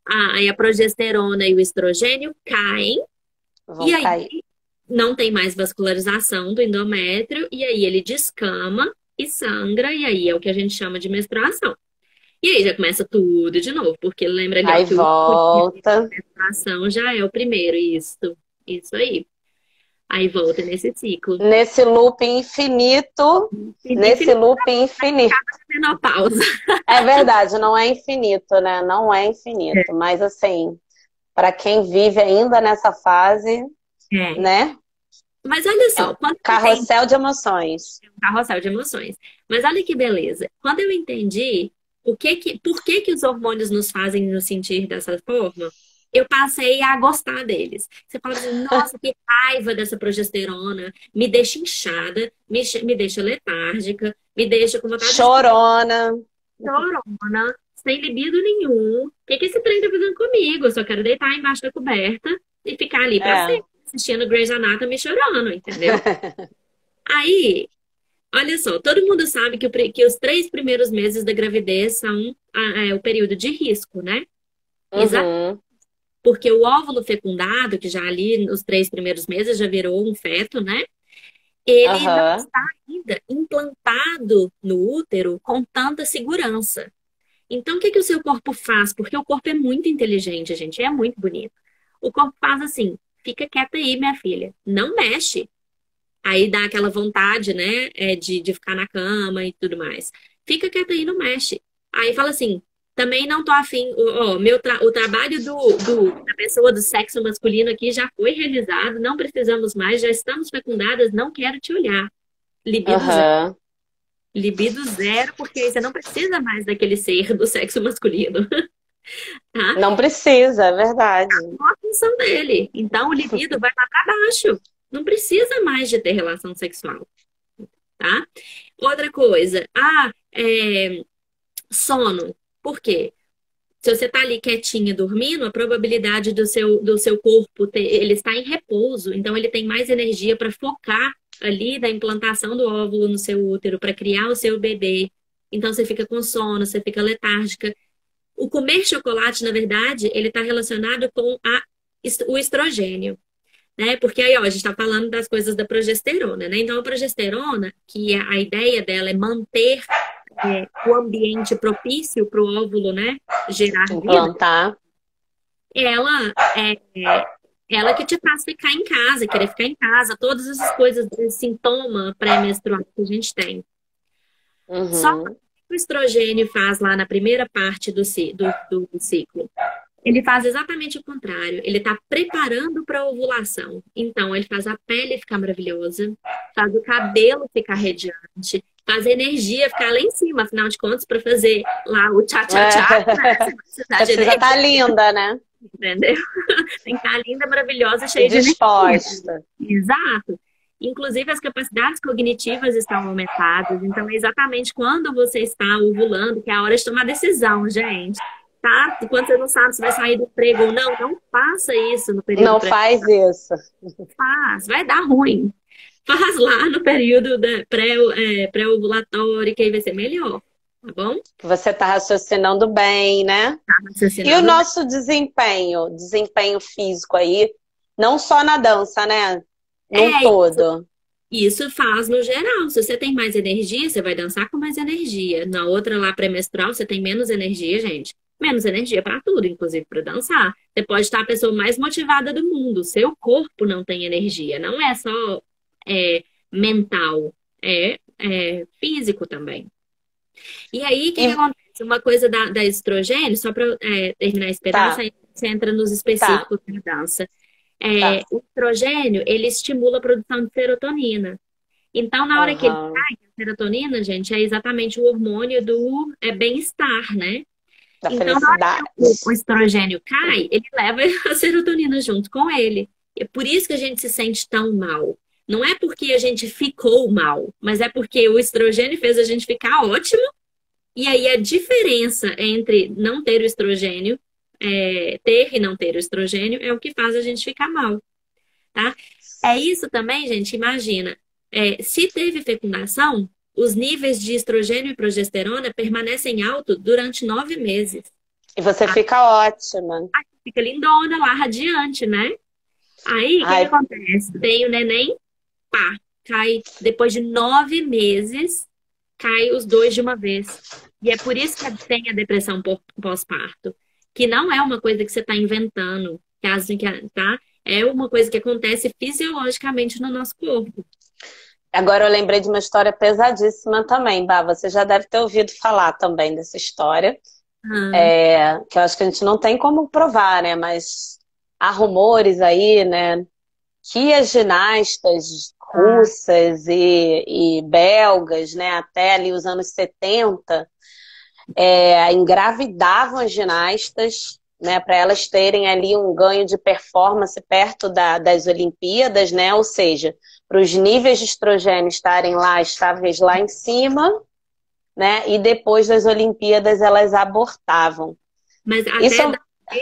Aí a progesterona e o estrogênio caem, e Vão aí cair. não tem mais vascularização do endométrio, e aí ele descama e sangra, e aí é o que a gente chama de menstruação. E aí já começa tudo de novo, porque lembra ali, ó, Aí que o último dia volta. de menstruação já é o primeiro, isso aí. Aí volta nesse ciclo. Nesse loop infinito. Nesse Infinito loop infinito. menopausa. É verdade, não é infinito, né? Não é infinito. Mas assim, para quem vive ainda nessa fase, É. né? Mas olha É só, um quando eu entendi carrossel de emoções. um carrossel de emoções. Mas olha que beleza. Quando eu entendi por que que os hormônios nos fazem nos sentir dessa forma, eu passei a gostar deles. Você fala assim, nossa, que raiva dessa progesterona, me deixa inchada, me deixa letárgica, me deixa com vontade de Chorona. chorona, sem libido nenhum. O que que esse trem tá fazendo comigo? Eu só quero deitar embaixo da coberta e ficar ali pra É. sempre, assistindo Grey's Anatomy chorando, entendeu? Aí, olha só, todo mundo sabe que os 3 primeiros meses da gravidez são o período de risco, né? Exato. Uhum. Porque o óvulo fecundado, que já ali nos 3 primeiros meses já virou um feto, né? Ele não Aham. está ainda implantado no útero com tanta segurança. Então, o que que o seu corpo faz? Porque o corpo é muito inteligente, gente, é muito bonito. O corpo faz assim: fica quieta aí, minha filha, não mexe. Aí dá aquela vontade, né, de ficar na cama e tudo mais. Fica quieta aí, não mexe. Aí fala assim: também não tô afim. O trabalho da pessoa do sexo masculino aqui já foi realizado, não precisamos mais, já estamos fecundadas, não quero te olhar. Libido zero. Aham. Libido zero, porque aí você não precisa mais daquele ser do sexo masculino, tá? Não precisa, é verdade. Qual a função dele? Então o libido vai lá para baixo. Não precisa mais de ter relação sexual, tá? Outra coisa, sono. Por quê? Se você está ali quietinha dormindo, a probabilidade do seu corpo ele está em repouso, então ele tem mais energia para focar ali da implantação do óvulo no seu útero, para criar o seu bebê. Então você fica com sono, você fica letárgica. O comer chocolate, na verdade, ele está relacionado com o estrogênio, né? Porque aí, ó, a gente está falando das coisas da progesterona, né? Então a progesterona, que a ideia dela é manter o ambiente propício para o óvulo, né, gerar vida, Implantar. ela ela que te faz ficar em casa, querer ficar em casa, todas essas coisas, esse sintoma pré-menstrual que a gente tem. Só que Uhum. o estrogênio faz lá na primeira parte do ciclo. Ele faz exatamente o contrário. Ele está preparando para a ovulação. Então, ele faz a pele ficar maravilhosa, faz o cabelo ficar radiante, faz a energia ficar lá em cima, afinal de contas, para fazer lá o tchá-tchá-tchá, né? Você precisa de Precisa estar energia, linda, né? entendeu? Tem que estar linda, maravilhosa, E cheia de energia. disposta. Exato. Inclusive, as capacidades cognitivas estão aumentadas. Então, é exatamente quando você está ovulando que é a hora de tomar decisão, gente. Tá? E quando você não sabe se vai sair do emprego ou não, não faça isso no período Não faz isso. pré-faz, vai dar ruim. Faz lá no período pré-ovulatório, que aí vai ser melhor, tá bom? Que você está raciocinando bem, né? Tá E o raciocinando bem. nosso desempenho físico aí, não só na dança, né? Num É, todo. isso faz no geral. Se você tem mais energia, você vai dançar com mais energia. Na outra lá pré-menstrual, você tem menos energia, gente. Menos energia para tudo, inclusive para dançar. Você pode estar a pessoa mais motivada do mundo. Seu corpo não tem energia. Não é só mental, é físico também. E aí, o que que E acontece? Uma coisa da estrogênio, só para terminar esse pedaço, tá, aí você entra nos tá, específicos da dança. tá. O estrogênio, ele estimula a produção de serotonina. Então, na hora que ele Aham. cai, a serotonina, gente, é exatamente o hormônio do bem-estar, né? Da Então, na hora que felicidade. o estrogênio cai, ele leva a serotonina junto com ele. É por isso que a gente se sente tão mal. Não é porque a gente ficou mal, mas é porque o estrogênio fez a gente ficar ótimo. E aí a diferença entre não ter o estrogênio, ter e não ter o estrogênio, é o que faz a gente ficar mal, tá? É isso também, gente, imagina. Se teve fecundação, os níveis de estrogênio e progesterona permanecem altos durante 9 meses. E você A fica ótima. fica lindona lá, radiante, né? Aí, o que que Ai, acontece? Tem o neném, pá, cai depois de 9 meses, cai os dois de uma vez. E é por isso que tem a depressão pós-parto, que não é uma coisa que você está inventando, tá? É uma coisa que acontece fisiologicamente no nosso corpo. agora eu lembrei de uma história pesadíssima também, Bah. Você já deve ter ouvido falar também dessa história. Ah, Que eu acho que a gente não tem como provar, né? Mas há rumores aí, né? Que as ginastas ah, russas e belgas, né? Até ali os anos 70, engravidavam as ginastas, né? Para elas terem ali um ganho de performance perto das Olimpíadas, né? Ou seja, para os níveis de estrogênio estarem lá, estáveis lá em cima, né? E depois das Olimpíadas elas abortavam. mas Isso até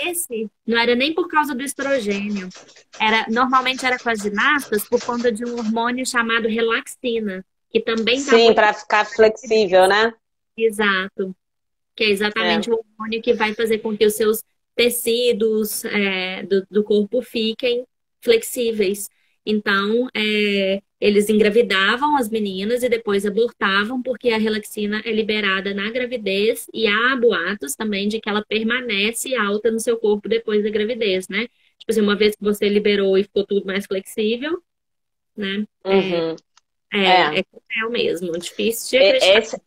esse não era nem por causa do estrogênio. Normalmente era com as ginastas por conta de um hormônio chamado relaxina, que também está sim, muito para ficar flexível, né? exato, que é É. exatamente o hormônio que vai fazer com que os seus tecidos do corpo fiquem flexíveis. Então, eles engravidavam as meninas e depois abortavam, porque a relaxina é liberada na gravidez e há boatos também de que ela permanece alta no seu corpo depois da gravidez, né? Tipo assim, uma vez que você liberou e ficou tudo mais flexível, né? Uhum. É É. cruel mesmo, difícil de E- acreditar.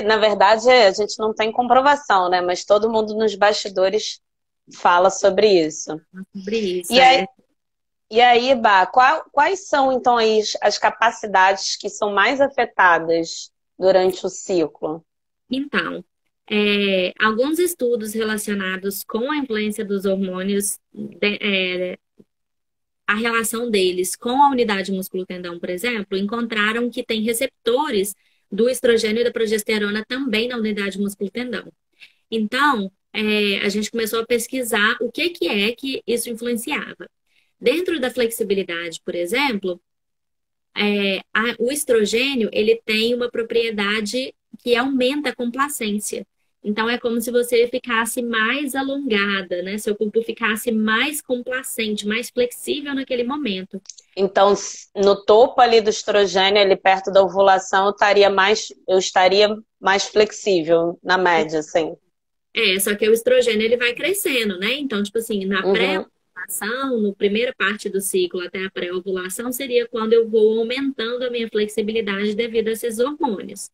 Na verdade, a gente não tem comprovação, né? Mas todo mundo nos bastidores fala sobre isso. Sobre isso, E aí, e aí, Bá, quais são então aí as capacidades que são mais afetadas durante o ciclo? Então, alguns estudos relacionados com a influência dos hormônios, a relação deles com a unidade músculo-tendão, por exemplo, encontraram que tem receptores do estrogênio e da progesterona também na unidade músculo-tendão. Então, a gente começou a pesquisar o que é que isso influenciava. Dentro da flexibilidade, por exemplo, o estrogênio, ele tem uma propriedade que aumenta a complacência. Então, é como se você ficasse mais alongada, né? Seu corpo ficasse mais complacente, mais flexível naquele momento. Então, no topo ali do estrogênio, ali perto da ovulação, eu estaria mais flexível, na média, assim. Só que o estrogênio, ele vai crescendo, né? Então, tipo assim, na Uhum, pré-ovulação, na primeira parte do ciclo até a pré-ovulação, seria quando eu vou aumentando a minha flexibilidade devido a esses hormônios.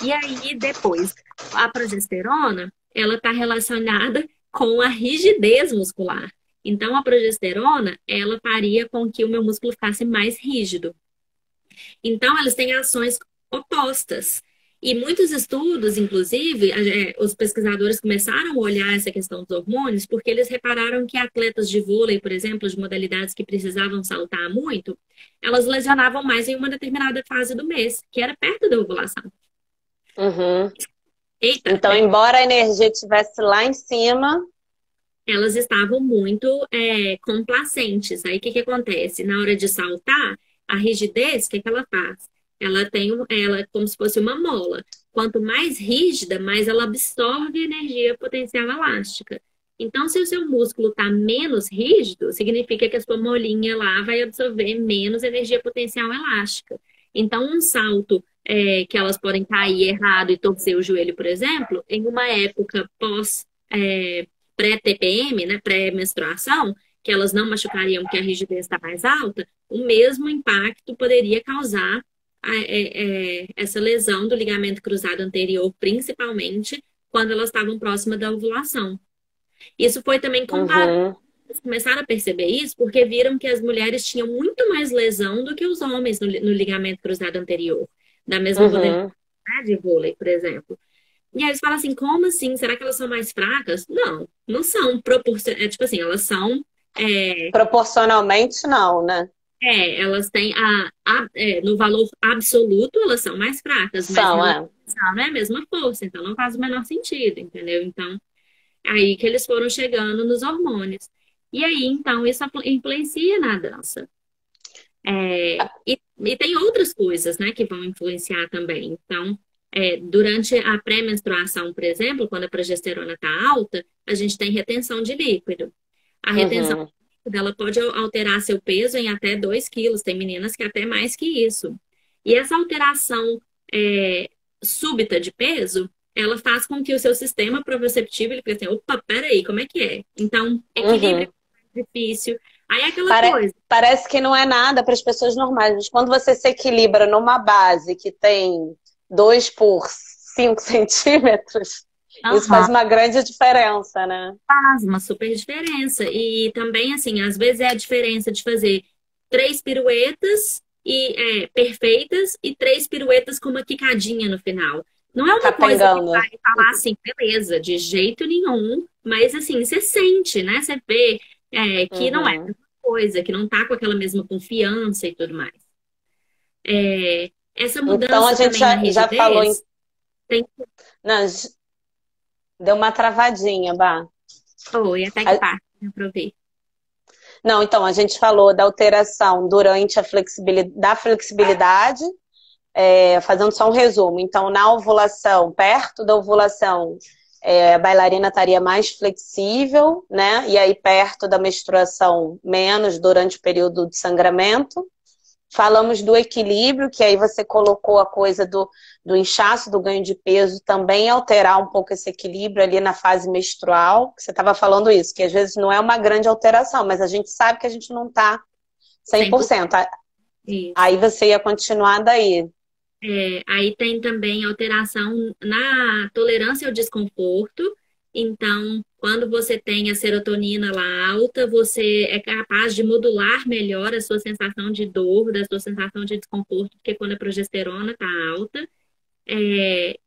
E aí, depois, a progesterona, ela está relacionada com a rigidez muscular. Então, a progesterona, ela faria com que o meu músculo ficasse mais rígido. Então, elas têm ações opostas. E muitos estudos, inclusive, os pesquisadores começaram a olhar essa questão dos hormônios porque eles repararam que atletas de vôlei, por exemplo, de modalidades que precisavam saltar muito, elas lesionavam mais em uma determinada fase do mês, que era perto da ovulação. uhum. Eita, Então, embora a energia estivesse lá em cima. elas estavam muito complacentes. Aí o que que acontece? Na hora de saltar, a rigidez, o que que ela faz? Ela é como se fosse uma mola. Quanto mais rígida, mais ela absorve energia potencial elástica. Então, se o seu músculo está menos rígido, significa que a sua molinha lá vai absorver menos energia potencial elástica. Então, um salto que elas podem cair errado e torcer o joelho, por exemplo, em uma época pós pré-TPM, né, pré-menstruação, que elas não machucariam porque a rigidez está mais alta, o mesmo impacto poderia causar essa lesão do ligamento cruzado anterior, principalmente quando elas estavam próximas da ovulação. Isso foi também comparado. Uhum, Eles começaram a perceber isso porque viram que as mulheres tinham muito mais lesão do que os homens no ligamento cruzado anterior, da mesma modalidade uhum. de vôlei, por exemplo. E aí eles falam assim, como assim? Será que elas são mais fracas? Não, não são proporcionais. Tipo assim, elas são. É, Proporcionalmente, não, né? elas têm no valor absoluto, elas são mais fracas, mas São, relacional é. não é a mesma força, então não faz o menor sentido, entendeu? Então, é aí que eles foram chegando nos hormônios. E aí, então, isso influencia na dança. E tem outras coisas, né, que vão influenciar também. Então, durante a pré-menstruação, por exemplo, quando a progesterona está alta, a gente tem retenção de líquido. A retenção Uhum. de líquido, ela pode alterar seu peso em até 2 quilos. Tem meninas que até mais que isso. E essa alteração súbita de peso, ela faz com que o seu sistema proprioceptivo, ele fique assim, opa, peraí, como é que é? Então, equilíbrio Uhum. é mais difícil. Aí é aquela coisa. Parece que não é nada para as pessoas normais, mas quando você se equilibra numa base que tem 2 por 5 centímetros, isso faz uma grande diferença, né? Faz uma super diferença. E também, assim, às vezes é a diferença de fazer 3 piruetas perfeitas e 3 piruetas com uma quicadinha no final. Não é uma coisa que Capengando. vai falar assim, beleza, de jeito nenhum, mas assim, você sente, né? Você vê que não é a Uhum. mesma coisa, que não tá com aquela mesma confiança e tudo mais. Essa Então a mudança gente também na já falou em. rigidez tem. Não, deu uma travadinha, Bah. Oi, até que parte, né, pra eu ver. Não, então a gente falou da alteração durante a flexibilidade, fazendo só um resumo. Então, na ovulação, perto da ovulação, a bailarina estaria mais flexível, né? E aí, perto da menstruação, menos durante o período de sangramento. Falamos do equilíbrio, que aí você colocou a coisa do inchaço, do ganho de peso, também alterar um pouco esse equilíbrio ali na fase menstrual. Você estava falando isso, que às vezes não é uma grande alteração, mas a gente sabe que a gente não está 100%. 100%. Isso. Aí você ia continuar daí. Aí tem também alteração na tolerância ao desconforto. Então, quando você tem a serotonina lá alta, você é capaz de modular melhor a sua sensação de dor, da sua sensação de desconforto, porque quando a progesterona está alta.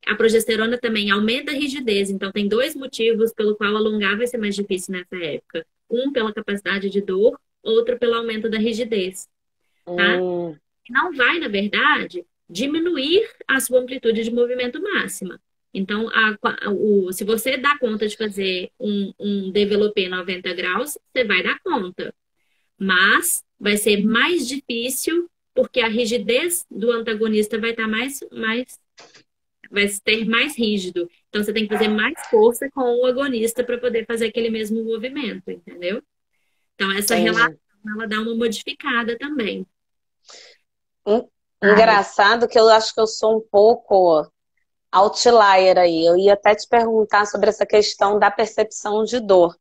A progesterona também aumenta a rigidez. Então, tem dois motivos pelo qual alongar vai ser mais difícil nessa época. Um, pela capacidade de dor, outro, pelo aumento da rigidez, tá? Hum, Não vai, na verdade, diminuir a sua amplitude de movimento máxima. Então, se você dá conta de fazer um développé 90 graus, você vai dar conta. Mas vai ser mais difícil porque a rigidez do antagonista vai estar vai ter mais rígido. Então, você tem que fazer mais força com o agonista para poder fazer aquele mesmo movimento, entendeu? Então, essa relação, entendi. ela dá uma modificada também. En- Ai, Engraçado que eu acho que eu sou um pouco outlier aí. Eu ia até te perguntar sobre essa questão da percepção de dor.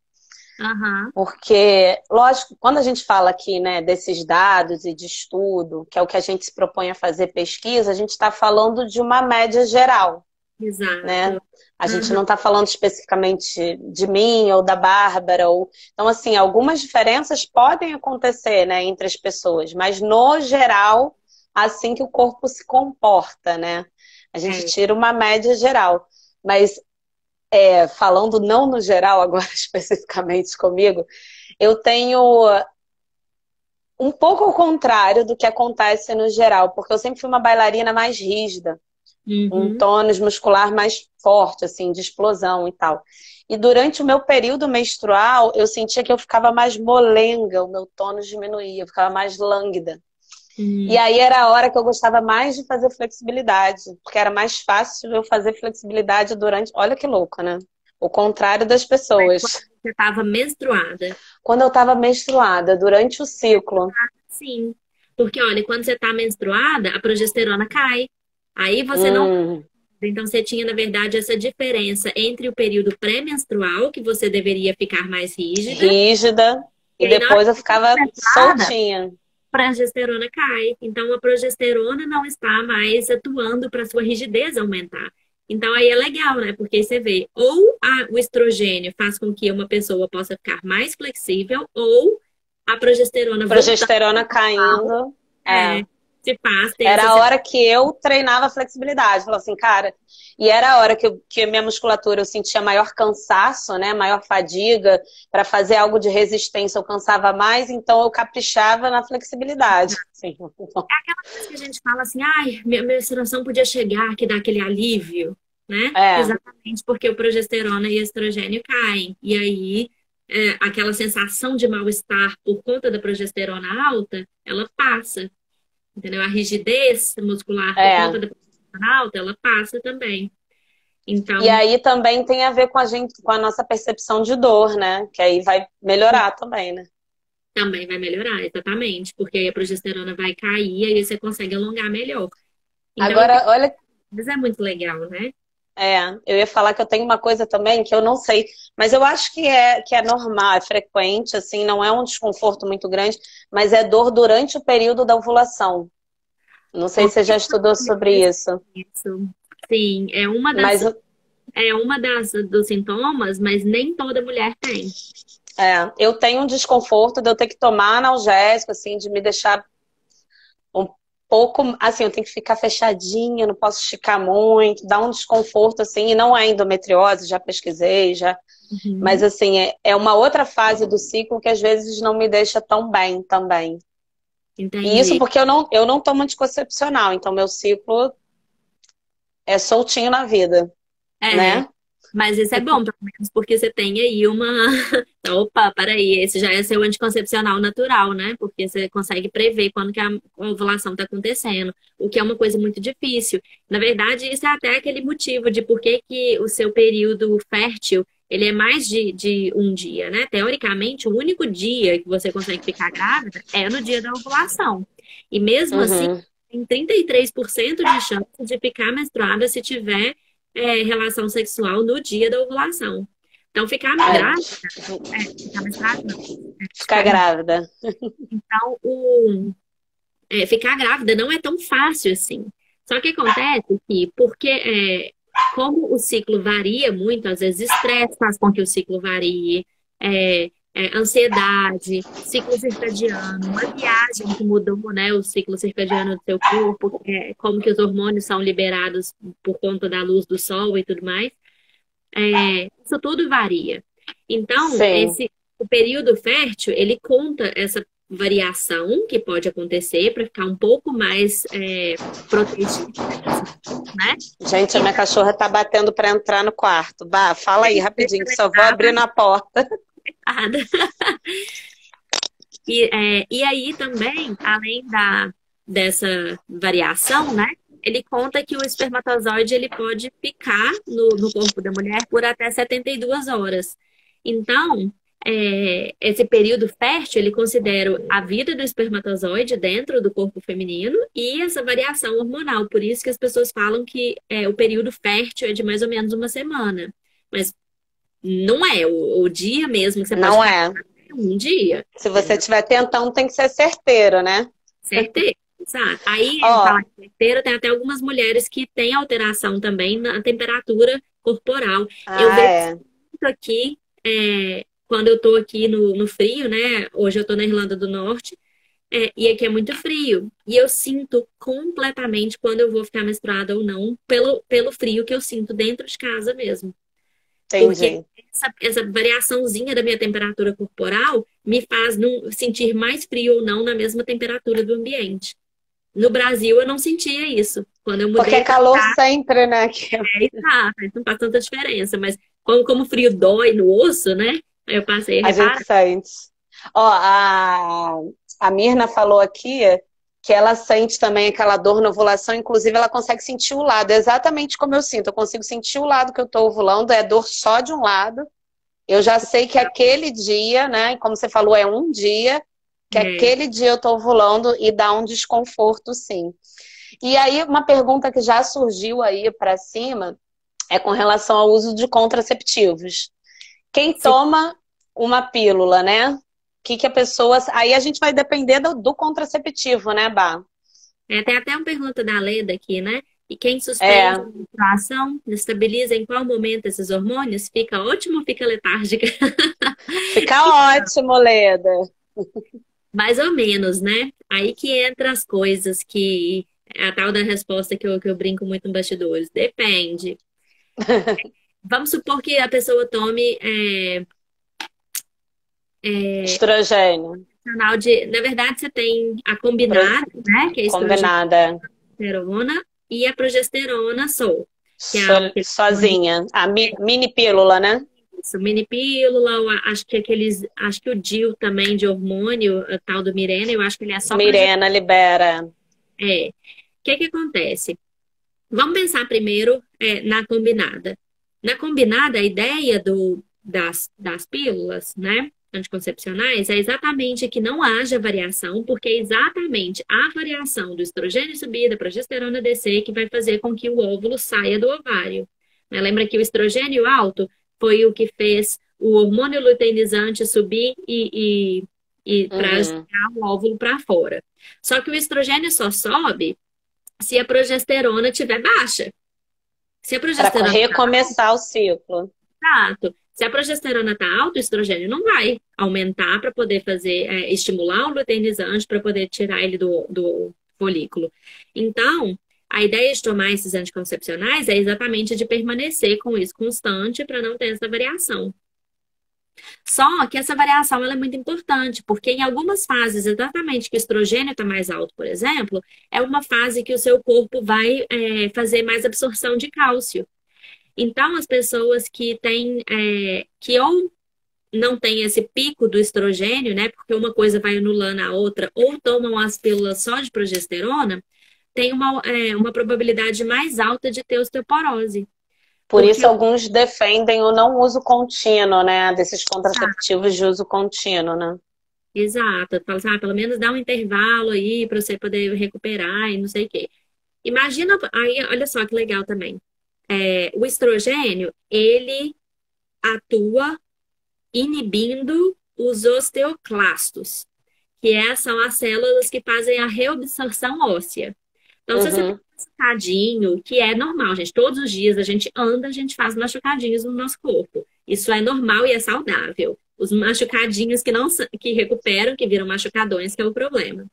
aham, Porque, lógico, quando a gente fala aqui, né, desses dados e de estudo, que é o que a gente se propõe a fazer pesquisa, a gente está falando de uma média geral, né? exato. A gente Aham, não está falando especificamente de mim ou da Bárbara. Então, assim, algumas diferenças podem acontecer, né, entre as pessoas, mas no geral, assim que o corpo se comporta, né? A gente é. tira uma média geral. Mas falando não no geral, agora especificamente comigo, eu tenho um pouco ao contrário do que acontece no geral, porque eu sempre fui uma bailarina mais rígida, um Uhum. tônus muscular mais forte, assim, de explosão e tal. E durante o meu período menstrual, eu sentia que eu ficava mais molenga, o meu tônus diminuía, eu ficava mais lânguida. E Uhum. aí era a hora que eu gostava mais de fazer flexibilidade, porque era mais fácil eu fazer flexibilidade durante. Olha que louco, né? O contrário das Mas quando pessoas. você estava menstruada, Quando eu estava menstruada, durante o ciclo. sim. Porque, olha, quando você está menstruada, a progesterona cai. Aí você não. Hum, Então, você tinha, na verdade, essa diferença entre o período pré-menstrual, que você deveria ficar mais rígida, rígida. e E aí, na hora depois eu que você ficava menstruada, soltinha. a progesterona cai. Então, a progesterona não está mais atuando para sua rigidez aumentar. Então, aí é legal, né? Porque você vê, ou o estrogênio faz com que uma pessoa possa ficar mais flexível, ou a progesterona voltar Progesterona ao caindo. é, É. se faz ter Era essa a hora que eu treinava flexibilidade. Falava assim, cara. E era a hora que a minha musculatura eu sentia maior cansaço, né? Maior fadiga. Para fazer algo de resistência eu cansava mais, então eu caprichava na flexibilidade. Sim. coisa que a gente fala assim, ai, minha menstruação podia chegar, que dá aquele alívio, né? É. Exatamente porque o progesterona e o estrogênio caem. E aí, aquela sensação de mal-estar por conta da progesterona alta, ela passa, entendeu? A rigidez muscular por conta É. da progesterona alta, ela passa também. E Então, aí também tem a ver com a gente, com a nossa percepção de dor, né? Que aí vai melhorar também, né? também vai melhorar, exatamente, porque aí a progesterona vai cair e aí você consegue alongar melhor. Então, eu Agora, olha, mas é muito legal, né? eu ia falar que eu tenho uma coisa também que eu não sei, mas eu acho que é normal, é frequente, assim, não é um desconforto muito grande, mas é dor durante o período da ovulação. Não sei se você já Pouquíssimas estudou sobre mulheres isso, têm isso. Sim, mas é uma das dos sintomas, mas nem toda mulher tem. eu tenho um desconforto de eu ter que tomar analgésico, assim, de me deixar um pouco, assim, eu tenho que ficar fechadinha, não posso esticar muito, dá um desconforto, assim, e não é endometriose, já pesquisei, já, mas, Uhum, assim, é uma outra fase do ciclo que às vezes não me deixa tão bem também. E isso entendi. porque eu não tomo anticoncepcional, então meu ciclo é soltinho na vida, É, né? mas isso é bom, pelo menos, porque você tem aí uma. Opa, peraí, esse já é seu anticoncepcional natural, né? Porque você consegue prever quando que a ovulação está acontecendo, o que é uma coisa muito difícil. Na verdade, isso é até aquele motivo de por que que o seu período fértil ele é mais de um dia, né? Teoricamente, o único dia que você consegue ficar grávida é no dia da ovulação. E mesmo assim, Uhum. tem 33% de chance de ficar menstruada se tiver relação sexual no dia da ovulação. Então, É, ficar menstruada, não. ficar grávida. Então, ficar grávida não é tão fácil assim. Só que acontece que, porque como o ciclo varia muito, às vezes estresse faz com que o ciclo varie, ansiedade, ciclo circadiano, uma viagem que mudou, né, o ciclo circadiano do seu corpo, como que os hormônios são liberados por conta da luz do sol e tudo mais. Isso tudo varia. Então, Sim. o período fértil, ele conta essa variação que pode acontecer para ficar um pouco mais protegido, né? Gente, a minha Então, cachorra tá batendo para entrar no quarto. Bah, fala aí deixa rapidinho, que ela só vou entrar, abrir na porta. nada. E aí também, além dessa variação, né? Ele conta que o espermatozoide ele pode ficar no corpo da mulher por até 72 horas. Então, esse período fértil, ele considera a vida do espermatozoide dentro do corpo feminino e essa variação hormonal. Por isso que as pessoas falam que o período fértil é de mais ou menos uma semana. Mas não é. O dia mesmo que você pode Não ficar é. é um dia. Se você estiver tentando, tem que ser certeiro, né? Certeza. Exato. Aí, Ó, falar em certeiro, tem até algumas mulheres que têm alteração também na temperatura corporal. Eu ah, vejo é. muito aqui, quando eu tô aqui no frio, né? Hoje eu tô na Irlanda do Norte, e aqui é muito frio. E eu sinto completamente quando eu vou ficar menstruada ou não, pelo frio que eu sinto dentro de casa mesmo. Porque Entendi. essa variaçãozinha da minha temperatura corporal me faz não sentir mais frio ou não na mesma temperatura do ambiente. No Brasil, eu não sentia isso. Quando eu Porque é mudei para calor cá, sempre, né? não faz tanta diferença. Mas como o frio dói no osso, né? Aí eu passei a A gente reparar. sente. Ó, a Mirna falou aqui que ela sente também aquela dor na ovulação, inclusive ela consegue sentir o lado, exatamente como eu sinto. Eu consigo sentir o lado que eu tô ovulando, é dor só de um lado. Eu já sei que aquele dia, né? E como você falou, é um dia, que É, aquele dia eu tô ovulando e dá um desconforto, sim. E aí, uma pergunta que já surgiu aí para cima é com relação ao uso de contraceptivos. Quem se- toma uma pílula, né? Que a pessoa. Aí a gente vai depender do contraceptivo, né, Bá? tem até uma pergunta da Leda aqui, né? E quem suspende a É, menstruação, estabiliza em qual momento esses hormônios? Fica ótimo ou fica letárgica? fica ótimo, Leda. Mais ou menos, né? Aí que entra as coisas que é a tal da resposta que eu brinco muito em bastidores. Depende. Vamos supor que a pessoa tome Estrogênio. canal de. Na verdade, você tem a Pro- combinada, né? Que é estrogênio Combinada. e progesterona, e a progesterona só, que é aquele hormônio Sozinha. A mini pílula, né? isso, mini pílula, acho que o DIU também de hormônio, a tal do Mirena, eu acho que ele é só progesterona. Mirena libera. O que acontece? Vamos pensar primeiro na combinada. Na combinada, a ideia das pílulas, né, anticoncepcionais é exatamente que não haja variação, porque é exatamente a variação do estrogênio subir, da progesterona descer, que vai fazer com que o óvulo saia do ovário. Né? Lembra que o estrogênio alto foi o que fez o hormônio luteinizante subir e para Uhum. jogar o óvulo para fora. Só que o estrogênio só sobe se a progesterona estiver baixa. Se a Para progesterona está recomeçar o ciclo. alta, se a progesterona está alta, o estrogênio não vai aumentar para poder fazer, estimular o luteinizante para poder tirar ele do folículo. Então, a ideia de tomar esses anticoncepcionais é exatamente de permanecer com isso constante para não ter essa variação. Só que essa variação ela é muito importante, porque em algumas fases, exatamente que o estrogênio está mais alto, por exemplo, é uma fase que o seu corpo vai fazer mais absorção de cálcio. Então, as pessoas que têm, que ou não têm esse pico do estrogênio, né, porque uma coisa vai anulando a outra, ou tomam as pílulas só de progesterona, tem uma probabilidade mais alta de ter osteoporose. Por Porque isso, alguns defendem o não uso contínuo, né? Desses contraceptivos de uso contínuo, né? exato, fala assim, pelo menos dá um intervalo aí para você poder recuperar e não sei o quê. Imagina, aí, olha só que legal também. O estrogênio, ele atua inibindo os osteoclastos, são as células que fazem a reabsorção óssea. Então, se você tem Uhum. machucadinho, que é normal, gente. Todos os dias a gente anda, a gente faz machucadinhos no nosso corpo. Isso é normal e é saudável. Os machucadinhos que não que recuperam, que viram machucadões, que é o problema.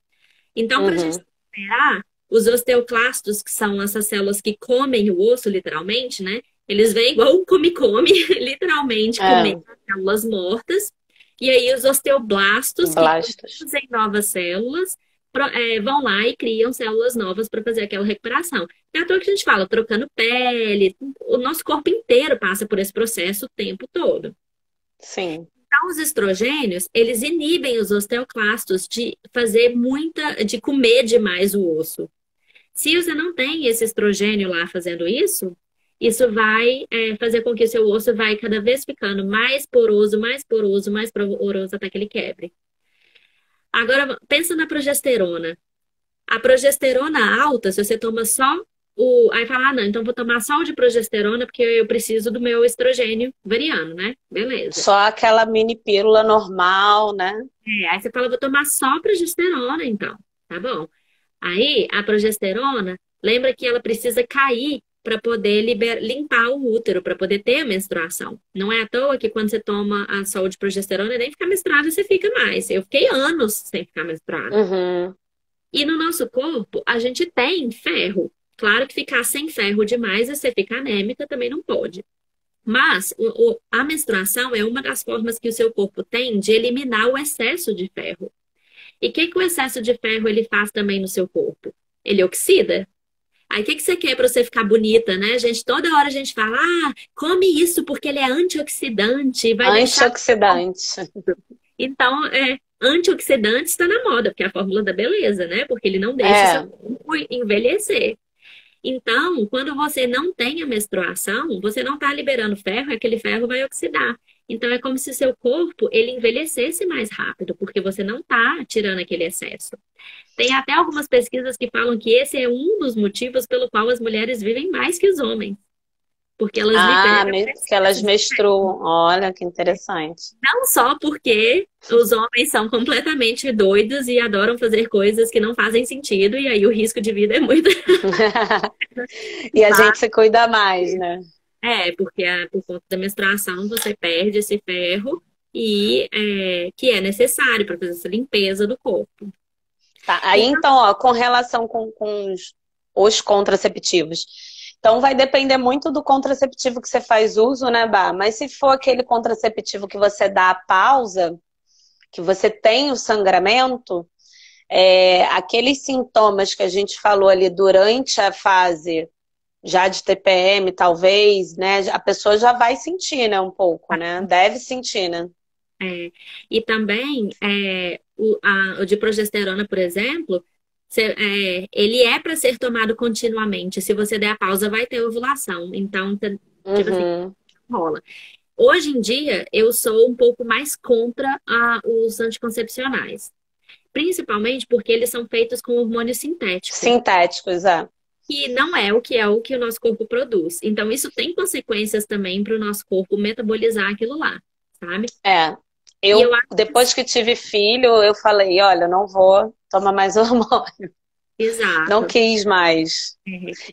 Então, para a gente Uhum. recuperar, os osteoclastos, que são essas células que comem o osso, literalmente, né? Eles vêm igual o come-come, literalmente É, comendo as células mortas. E aí, os osteoblastos, que blastos. produzem novas células, vão lá e criam células novas para fazer aquela recuperação. É à toa que a gente fala, trocando pele, o nosso corpo inteiro passa por esse processo o tempo todo. Sim. Então, os estrogênios, eles inibem os osteoclastos de fazer de comer demais o osso. Se você não tem esse estrogênio lá fazendo isso vai fazer com que o seu osso vai cada vez ficando mais poroso, mais poroso, mais poroso até que ele quebre. Agora, pensa na progesterona. A progesterona alta, se você toma só o. Aí fala, ah, não, então vou tomar só o de progesterona porque eu preciso do meu estrogênio variando, né? Beleza. Só aquela mini pílula normal, né? Aí você fala, vou tomar só progesterona, então. Tá bom. Aí, a progesterona, lembra que ela precisa cair para poder limpar o útero, para poder ter a menstruação. Não é à toa que quando você toma a sol de progesterona, nem ficar menstruada você fica mais. Eu fiquei anos sem ficar menstruada. Uhum. E no nosso corpo, a gente tem ferro. Claro que ficar sem ferro demais e você fica anêmica também não pode. Mas a menstruação é uma das formas que o seu corpo tem de eliminar o excesso de ferro. E o que o excesso de ferro ele faz também no seu corpo? Ele oxida. Aí o que você quer para você ficar bonita, né, gente? Toda hora a gente fala, ah, come isso porque ele é antioxidante, vai deixar. Antioxidante. Então, antioxidante está na moda, porque é a fórmula da beleza, né? Porque ele não deixa o seu É, corpo envelhecer. Então, quando você não tem a menstruação, você não está liberando ferro, e aquele ferro vai oxidar. Então, é como se o seu corpo ele envelhecesse mais rápido, porque você não está tirando aquele excesso. Tem até algumas pesquisas que falam que esse é um dos motivos pelo qual as mulheres vivem mais que os homens, porque elas liberam que elas excesso de ferro. menstruam. Olha que interessante. Não só porque os homens são completamente doidos e adoram fazer coisas que não fazem sentido, e aí o risco de vida é muito. E a gente se cuida mais, né? Porque por conta da menstruação você perde esse ferro que é necessário para fazer essa limpeza do corpo. Tá. Aí Então, então, ó, com relação com os contraceptivos. Então vai depender muito do contraceptivo que você faz uso, né, Bá? Mas se for aquele contraceptivo que você dá a pausa, que você tem o sangramento, aqueles sintomas que a gente falou ali durante a fase já de TPM, talvez, né? A pessoa já vai sentir, né, um pouco, né? Deve sentir, né? e também o de progesterona, por exemplo, ele é para ser tomado continuamente. Se você der a pausa, vai ter ovulação. Então, tipo assim, Uhum. rola. Hoje em dia, eu sou um pouco mais contra os anticoncepcionais. Principalmente porque eles são feitos com hormônio sintético, Sintéticos, é. que não é o que o nosso corpo produz. Então, isso tem consequências também para o nosso corpo metabolizar aquilo lá, sabe? É. E eu Eu, acho depois que tive filho, eu falei, olha, não vou tomar mais hormônio. Não exato. quis mais.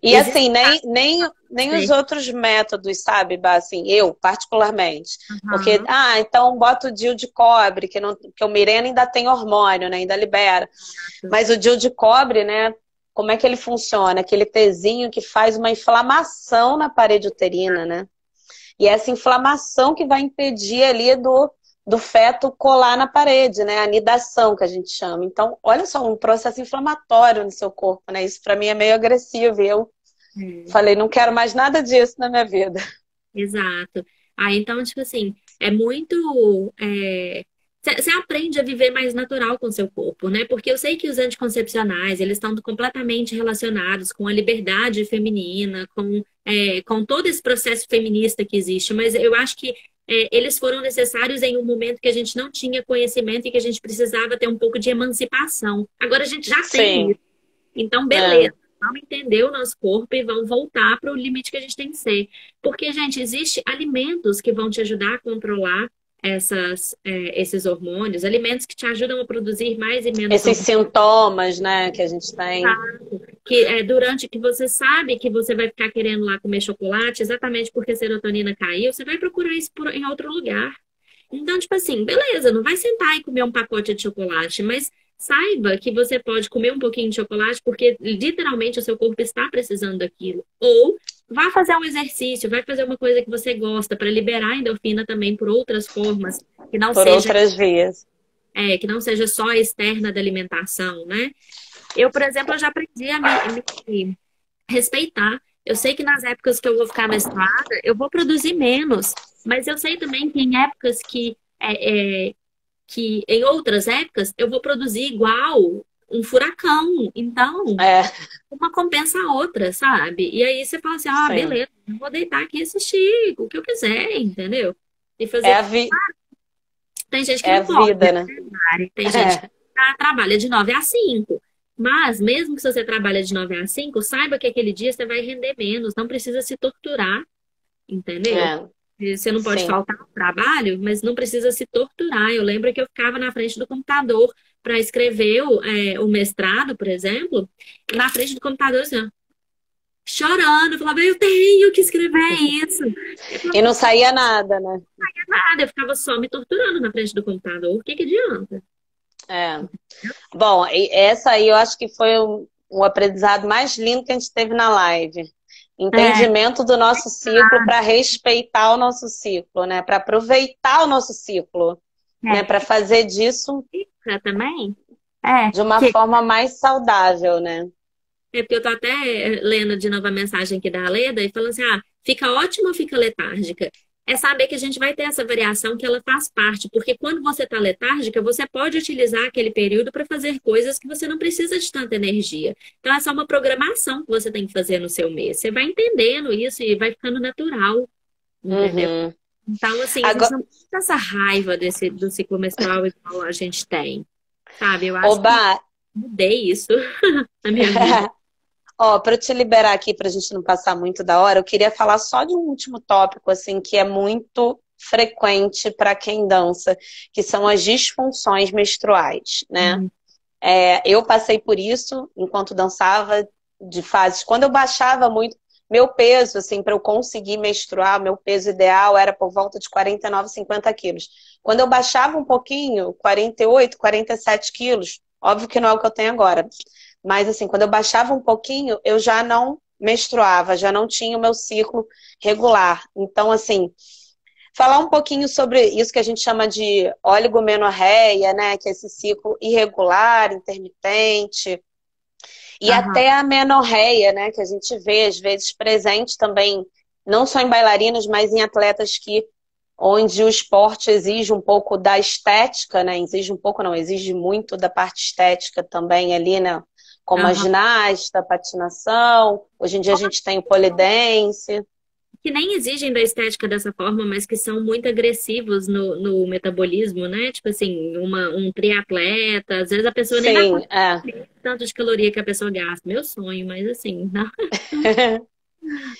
E Existe. assim, nem os outros métodos, sabe, Bá? Assim, eu, particularmente. Porque, Aham. então bota o DIU de cobre, que o Mirena ainda tem hormônio, né? Ainda libera. Mas o DIU de cobre, né? Como é que ele funciona? Aquele tezinho que faz uma inflamação na parede uterina, né? E essa inflamação que vai impedir ali do feto colar na parede, né? A anidação que a gente chama. Então, olha só, um processo inflamatório no seu corpo, né? Isso para mim é meio agressivo. E eu É, falei, não quero mais nada disso na minha vida. exato. Aí, então, tipo assim, é muito. Você aprende a viver mais natural com o seu corpo, né? Porque eu sei que os anticoncepcionais, eles estão completamente relacionados com a liberdade feminina, com todo esse processo feminista que existe, mas eu acho que eles foram necessários em um momento que a gente não tinha conhecimento e que a gente precisava ter um pouco de emancipação. Agora a gente já tem Sim. isso. Então, É. beleza. Vamos entender o nosso corpo e vamos voltar para o limite que a gente tem que ser. Porque, gente, existem alimentos que vão te ajudar a controlar esses hormônios, alimentos que te ajudam a produzir mais e menos Esses hormônios, sintomas, né, que a gente tem. que é durante que você sabe que você vai ficar querendo lá comer chocolate, exatamente porque a serotonina caiu, você vai procurar isso em outro lugar. Então, tipo assim, beleza, não vai sentar e comer um pacote de chocolate, mas saiba que você pode comer um pouquinho de chocolate porque literalmente o seu corpo está precisando daquilo. Ou vá fazer um exercício, vai fazer uma coisa que você gosta para liberar a endorfina também por outras formas, que não Por seja, outras vias. que não seja só a externa da alimentação, né? Eu, por exemplo, eu já aprendi a me respeitar. Eu sei que nas épocas que eu vou ficar menstruada, eu vou produzir menos, mas eu sei também que em épocas que em outras épocas eu vou produzir igual um furacão. Então, É, uma compensa a outra, sabe? E aí você fala assim, ah, sim. beleza, eu vou deitar aqui e assistir o que eu quiser, entendeu? E É fazer. a, vi Tem gente que é a não pode, vida, né? né, Mari? Tem gente que trabalha de 9 às 5. Mas, mesmo que você trabalhe de 9 às 5, saiba que aquele dia você vai render menos. Não precisa se torturar, entendeu? É, Você não pode sim. faltar ao trabalho, mas não precisa se torturar. Eu lembro que eu ficava na frente do computador para escrever o mestrado, por exemplo, na frente do computador, assim, ó, chorando. Eu falava, eu tenho que escrever isso. Eu E falava, não saía nada, né? nada, eu ficava só me torturando na frente do computador. O que que adianta? É. Bom, e essa aí eu acho que foi o aprendizado mais lindo que a gente teve na live. É, Entendimento do nosso ciclo para respeitar o nosso ciclo, né? Para aproveitar o nosso ciclo, né? Para é. fazer disso Fica também? É, de uma que, forma mais saudável, né? é porque eu tô até lendo de novo a mensagem aqui da Leda e falando assim, ah, fica ótima ou fica letárgica? É saber que a gente vai ter essa variação que ela faz parte, porque quando você está letárgica, você pode utilizar aquele período para fazer coisas que você não precisa de tanta energia. Então, é só uma programação que você tem que fazer no seu mês. Você vai entendendo isso e vai ficando natural, entendeu? Uhum. Então, assim, a gente Agora, não precisa ter essa raiva do ciclo menstrual igual a gente tem, sabe? Eu acho que Oba, mudei isso na minha vida. ó, para eu te liberar aqui, para a gente não passar muito da hora, eu queria falar só de um último tópico, assim, que é muito frequente para quem dança, que são as disfunções menstruais, né? Hum. Eu passei por isso enquanto dançava, de fases. Quando eu baixava muito, meu peso, assim, para eu conseguir menstruar, meu peso ideal era por volta de 49, 50 quilos. Quando eu baixava um pouquinho, 48, 47 quilos, óbvio que não é o que eu tenho agora, mas assim, quando eu baixava um pouquinho, eu já não menstruava, já não tinha o meu ciclo regular. Então, assim, falar um pouquinho sobre isso que a gente chama de oligomenorreia, né? Que é esse ciclo irregular, intermitente, e Aham, até a menorreia, né? Que a gente vê às vezes presente também, não só em bailarinas, mas em atletas que onde o esporte exige um pouco da estética, né? Exige um pouco, não, exige muito da parte estética também ali, né? Como a aham. ginasta, a patinação. Hoje em dia a gente tem o polidense. Que nem exigem da estética dessa forma, mas que são muito agressivos no metabolismo, né? Tipo assim, um triatleta, às vezes a pessoa nem dá Sim, conta é. do tanto de caloria que a pessoa gasta. Meu sonho, mas assim, não.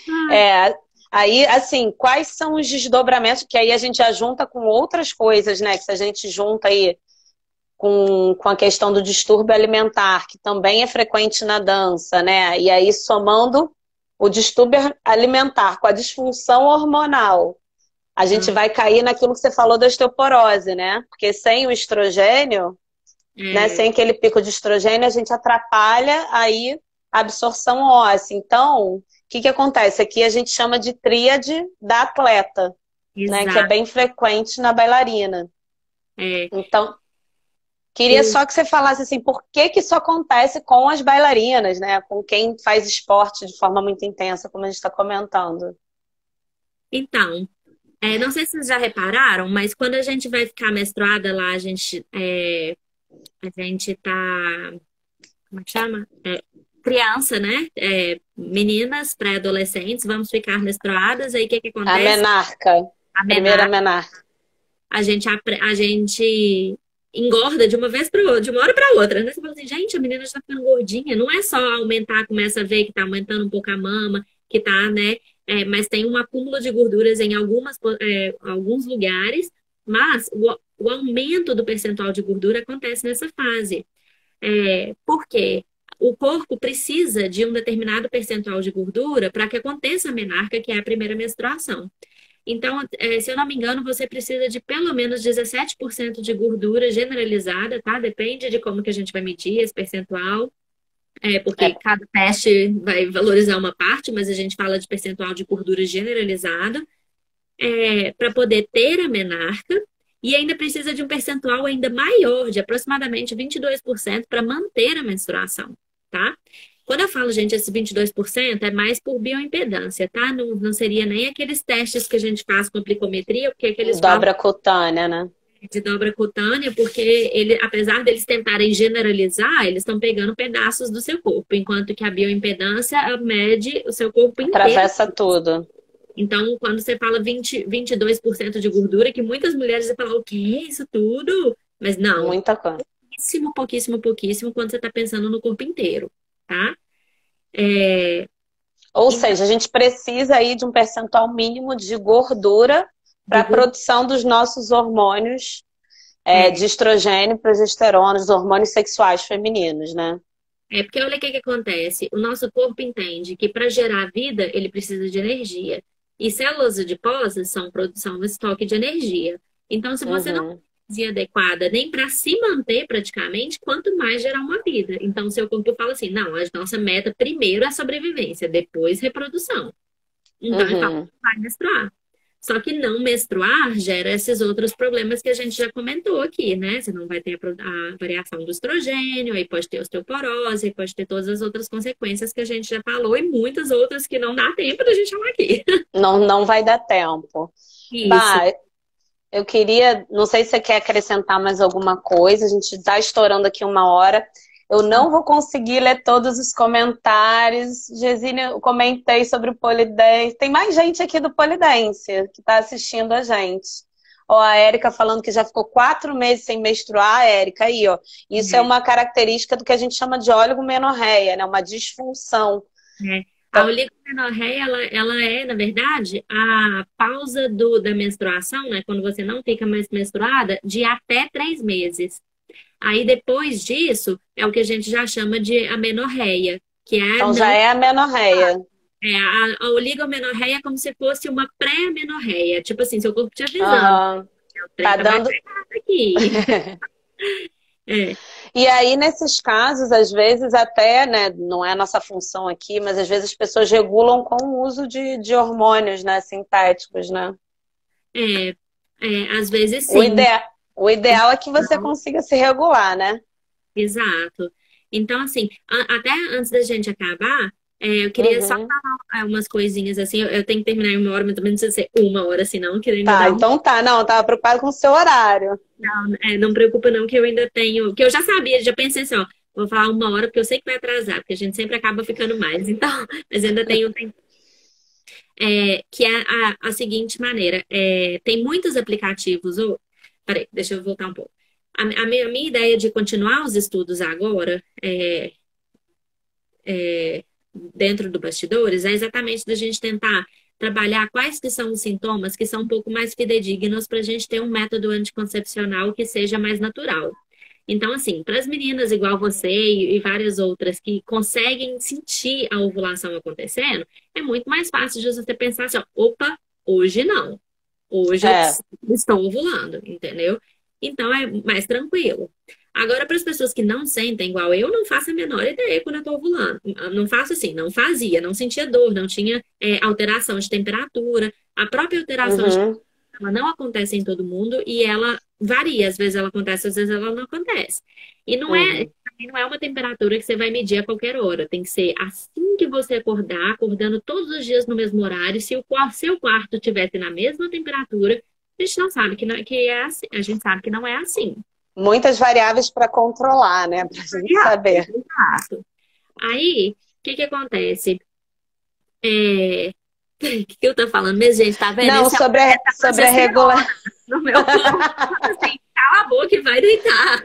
Ai, É, aí, assim, quais são os desdobramentos? Que aí a gente já junta com outras coisas, né? Que se a gente junta aí com a questão do distúrbio alimentar, que também é frequente na dança, né? E aí, somando o distúrbio alimentar com a disfunção hormonal, a gente não. vai cair naquilo que você falou da osteoporose, né? Porque sem o estrogênio, né? É, Sem aquele pico de estrogênio, a gente atrapalha aí a absorção óssea. Então, o que que acontece? Aqui a gente chama de tríade da atleta, né? Que é exato. bem frequente na bailarina. É, Então, queria o, só que você falasse assim, por que que isso acontece com as bailarinas, né? Com quem faz esporte de forma muito intensa, como a gente está comentando. então, não sei se vocês já repararam, mas quando a gente vai ficar menstruada lá, a gente tá, como é que chama? Criança, né? Meninas, pré-adolescentes, vamos ficar menstruadas. Aí o que que A acontece? menarca, A primeira menarca, menarca. a gente engorda de uma vez para outra, de uma hora para outra, né? Você fala assim, gente, a menina já tá ficando gordinha. Não é só aumentar, começa a ver que tá aumentando um pouco a mama, que tá, né? Mas tem um acúmulo de gorduras em alguns lugares, mas o aumento do percentual de gordura acontece nessa fase. Por quê? o corpo precisa de um determinado percentual de gordura para que aconteça a menarca, que é a primeira menstruação. Então, se eu não me engano, você precisa de pelo menos 17% de gordura generalizada, tá? Depende de como que a gente vai medir esse percentual, porque É, cada teste vai valorizar uma parte, mas a gente fala de percentual de gordura generalizado, para poder ter a menarca, e ainda precisa de um percentual ainda maior, de aproximadamente 22% para manter a menstruação, tá? Quando eu falo, gente, esse 22% é mais por bioimpedância, tá? Não seria nem aqueles testes que a gente faz com plicometria, porque que eles falam dobra cutânea, né? de dobra cutânea, porque apesar deles tentarem generalizar, eles estão pegando pedaços do seu corpo, enquanto que a bioimpedância mede o seu corpo inteiro. Atravessa tudo. Então, quando você fala 22% de gordura, que muitas mulheres vão falar, o que é isso tudo? Mas não, Muita coisa. pouquíssimo, pouquíssimo, pouquíssimo quando você está pensando no corpo inteiro, tá? É, Ou então, seja, a gente precisa aí de um percentual mínimo de gordura para de a gordura, produção dos nossos hormônios é, de estrogênio e progesterona, os hormônios sexuais femininos, né? porque olha o que que acontece. O nosso corpo entende que para gerar vida, ele precisa de energia. E células adiposas são um estoque de energia. Então, se você não Uhum, energia adequada nem para se manter praticamente, quanto mais gerar uma vida. Então, seu corpo fala assim: não, a nossa meta primeiro é sobrevivência, depois reprodução. Então, ele fala: uhum. vai menstruar. Só que não menstruar gera esses outros problemas que a gente já comentou aqui, né? Você não vai ter a variação do estrogênio, aí pode ter osteoporose, aí pode ter todas as outras consequências que a gente já falou e muitas outras que não dá tempo da gente falar aqui. Não, não vai dar tempo. Isso. Bah, eu queria, não sei se você quer acrescentar mais alguma coisa, a gente está estourando aqui 1 hora. Eu não vou conseguir ler todos os comentários. Gesine, eu comentei sobre o Polidense. Tem mais gente aqui do Polidense que está assistindo a gente. Ó, a Érica falando que já ficou 4 meses sem menstruar. Érica, aí, ó. Isso é É, uma característica do que a gente chama de oligomenorreia, né? Uma disfunção. é. A Então, oligomenorreia, ela é, na verdade, a pausa da menstruação, né? Quando você não fica mais menstruada, de até 3 meses. Aí depois disso é o que a gente já chama de amenorreia, que é então já não é a menorreia. a oligomenorreia é como se fosse uma pré-menorreia, tipo assim, seu corpo te avisando, Aham. o trem Tá tá mais dando. pesado aqui. É, E aí, nesses casos, às vezes até, né, não é a nossa função aqui, mas às vezes as pessoas regulam com o uso de hormônios, né, sintéticos, né? é, às vezes O sim. ide... o ideal é que você Não, consiga se regular, né? exato. Então, assim, até antes da gente acabar, eu queria só Uhum. falar umas coisinhas assim. Eu tenho que terminar em 1 hora, mas também não precisa ser 1 hora, senão, que ainda Tá, dá um. então tá. Não, tava preocupado com o seu horário. Não preocupa não, que eu ainda tenho, que eu já sabia, já pensei assim, ó, vou falar 1 hora, porque eu sei que vai atrasar, porque a gente sempre acaba ficando mais, então, mas ainda tenho tempo. Que é a seguinte maneira, tem muitos aplicativos, peraí, deixa eu voltar um pouco. A minha ideia de continuar os estudos agora, dentro do bastidores, é exatamente da gente tentar trabalhar quais que são os sintomas que são um pouco mais fidedignos para a gente ter um método anticoncepcional que seja mais natural. Então, assim, para as meninas igual você e várias outras que conseguem sentir a ovulação acontecendo, é muito mais fácil de você pensar assim, ó, opa, hoje não. Hoje eu É. estou ovulando, entendeu? Então é mais tranquilo. Agora, para as pessoas que não sentem igual eu, não faço a menor ideia quando eu estou ovulando. Não faço assim, não fazia, não sentia dor, não tinha alteração de temperatura. A própria alteração de Uhum. ela não acontece em todo mundo e ela varia. Às vezes ela acontece, às vezes ela não acontece. E Uhum. também não é uma temperatura que você vai medir a qualquer hora. Tem que ser assim que você acordar, acordando todos os dias no mesmo horário. Se o seu quarto estivesse na mesma temperatura, a gente não sabe que é assim. A gente sabe que não é assim. Muitas variáveis para controlar, né? Pra gente saber. Exato. Aí, o que que acontece? É... O que que eu tô falando mesmo, gente? Tá vendo? Não, Esse é o essa sobre a progesterona regular. no meu corpo. Assim, cala a boca e vai deitar.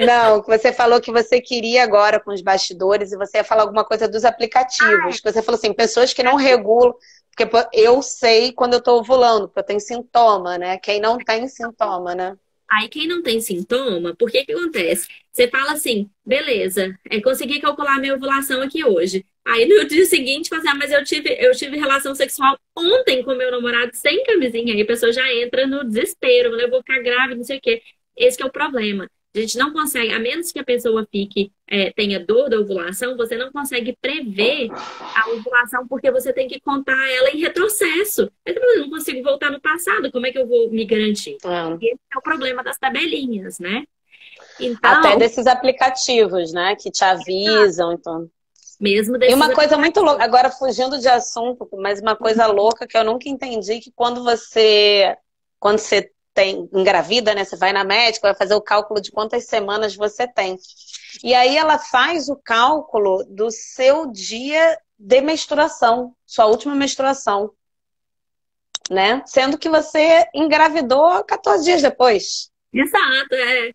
Não, você falou que você queria agora com os bastidores e você ia falar alguma coisa dos aplicativos. Que você falou assim, pessoas que não regulam, porque pô, eu sei quando eu tô ovulando, porque eu tenho sintoma, né? Quem não tem sintoma, né? Aí quem não tem sintoma, por que que acontece? Você fala assim, beleza, consegui calcular minha ovulação aqui hoje. Aí no dia seguinte, fala assim, mas eu tive relação sexual ontem com meu namorado sem camisinha. Aí a pessoa já entra no desespero, eu vou ficar grávida, não sei o quê. Esse que é o problema. A gente não consegue, a menos que a pessoa tenha dor da ovulação, você não consegue prever a ovulação porque você tem que contar ela em retrocesso. Mas eu não consigo voltar no passado, como é que eu vou me garantir? É. Esse é o problema das tabelinhas, né? Até Então, desses aplicativos, né, que te avisam, então. mesmo E desses uma coisa muito louca, aplicativos. agora fugindo de assunto, mas uma coisa louca que eu nunca entendi, que quando você tem engravida, né, você vai na médica, vai fazer o cálculo de quantas semanas você tem. E aí ela faz o cálculo do seu dia de menstruação, sua última menstruação, né? Sendo que você engravidou 14 dias depois. Exato, é.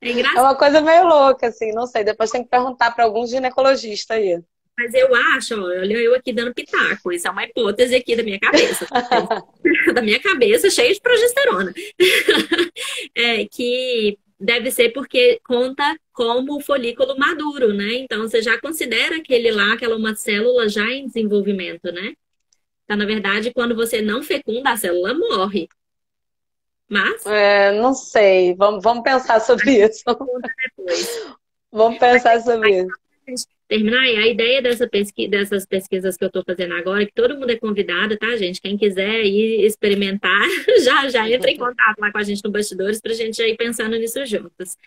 É É engraçado, uma coisa meio louca, assim, não sei. Depois tem que perguntar para algum ginecologista aí. mas eu acho, ó, olha eu aqui dando pitaco, isso é uma hipótese aqui da minha cabeça, da minha cabeça, cheia de progesterona. Que deve ser porque conta como folículo maduro, né? Então você já considera aquele lá, aquela uma célula já em desenvolvimento, né? Então, na verdade, quando você não fecunda, a célula morre. Mas, É, não sei. Vamos pensar sobre isso. conta depois. Vamos pensar sobre isso. Gente, terminar, e a ideia dessas pesquisas que eu estou fazendo agora, é que todo mundo é convidado, tá, gente? Quem quiser ir experimentar, já entra em contato lá com a gente no Bastidores para a gente já ir pensando nisso juntos.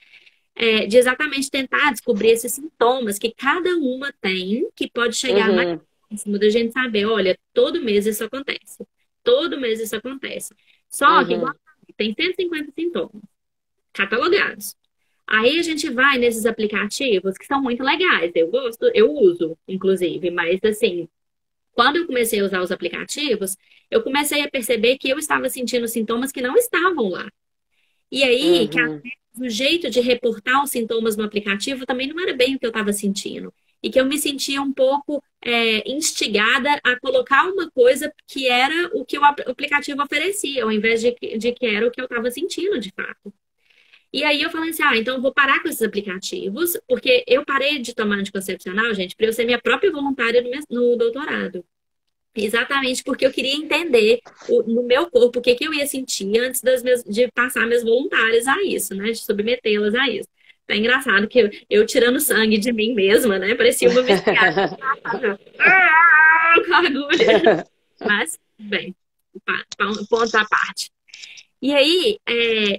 De exatamente tentar descobrir esses sintomas que cada uma tem, que pode chegar mais Uhum, próximo da gente saber, olha, todo mês isso acontece. Todo mês isso acontece. Só que, igual uhum, eu falei, tem 150 sintomas catalogados. Aí a gente vai nesses aplicativos que são muito legais. Eu gosto, eu uso, inclusive, mas assim, quando eu comecei a usar os aplicativos, eu comecei a perceber que eu estava sentindo sintomas que não estavam lá. E aí, que às uhum. vezes, o jeito de reportar os sintomas no aplicativo também não era bem o que eu estava sentindo. E que eu me sentia um pouco instigada a colocar uma coisa que era o que o aplicativo oferecia, ao invés de que era o que eu estava sentindo de fato. E aí eu falei assim, então eu vou parar com esses aplicativos, porque eu parei de tomar anticoncepcional, gente, para eu ser minha própria voluntária no doutorado. Exatamente porque eu queria entender no meu corpo o que que eu ia sentir antes de passar minhas voluntárias a isso, né? De submetê-las a isso. É engraçado que eu tirando sangue de mim mesma, né? Parecia uma viciada. Com agulha. Mas, bem, ponto à parte. E aí,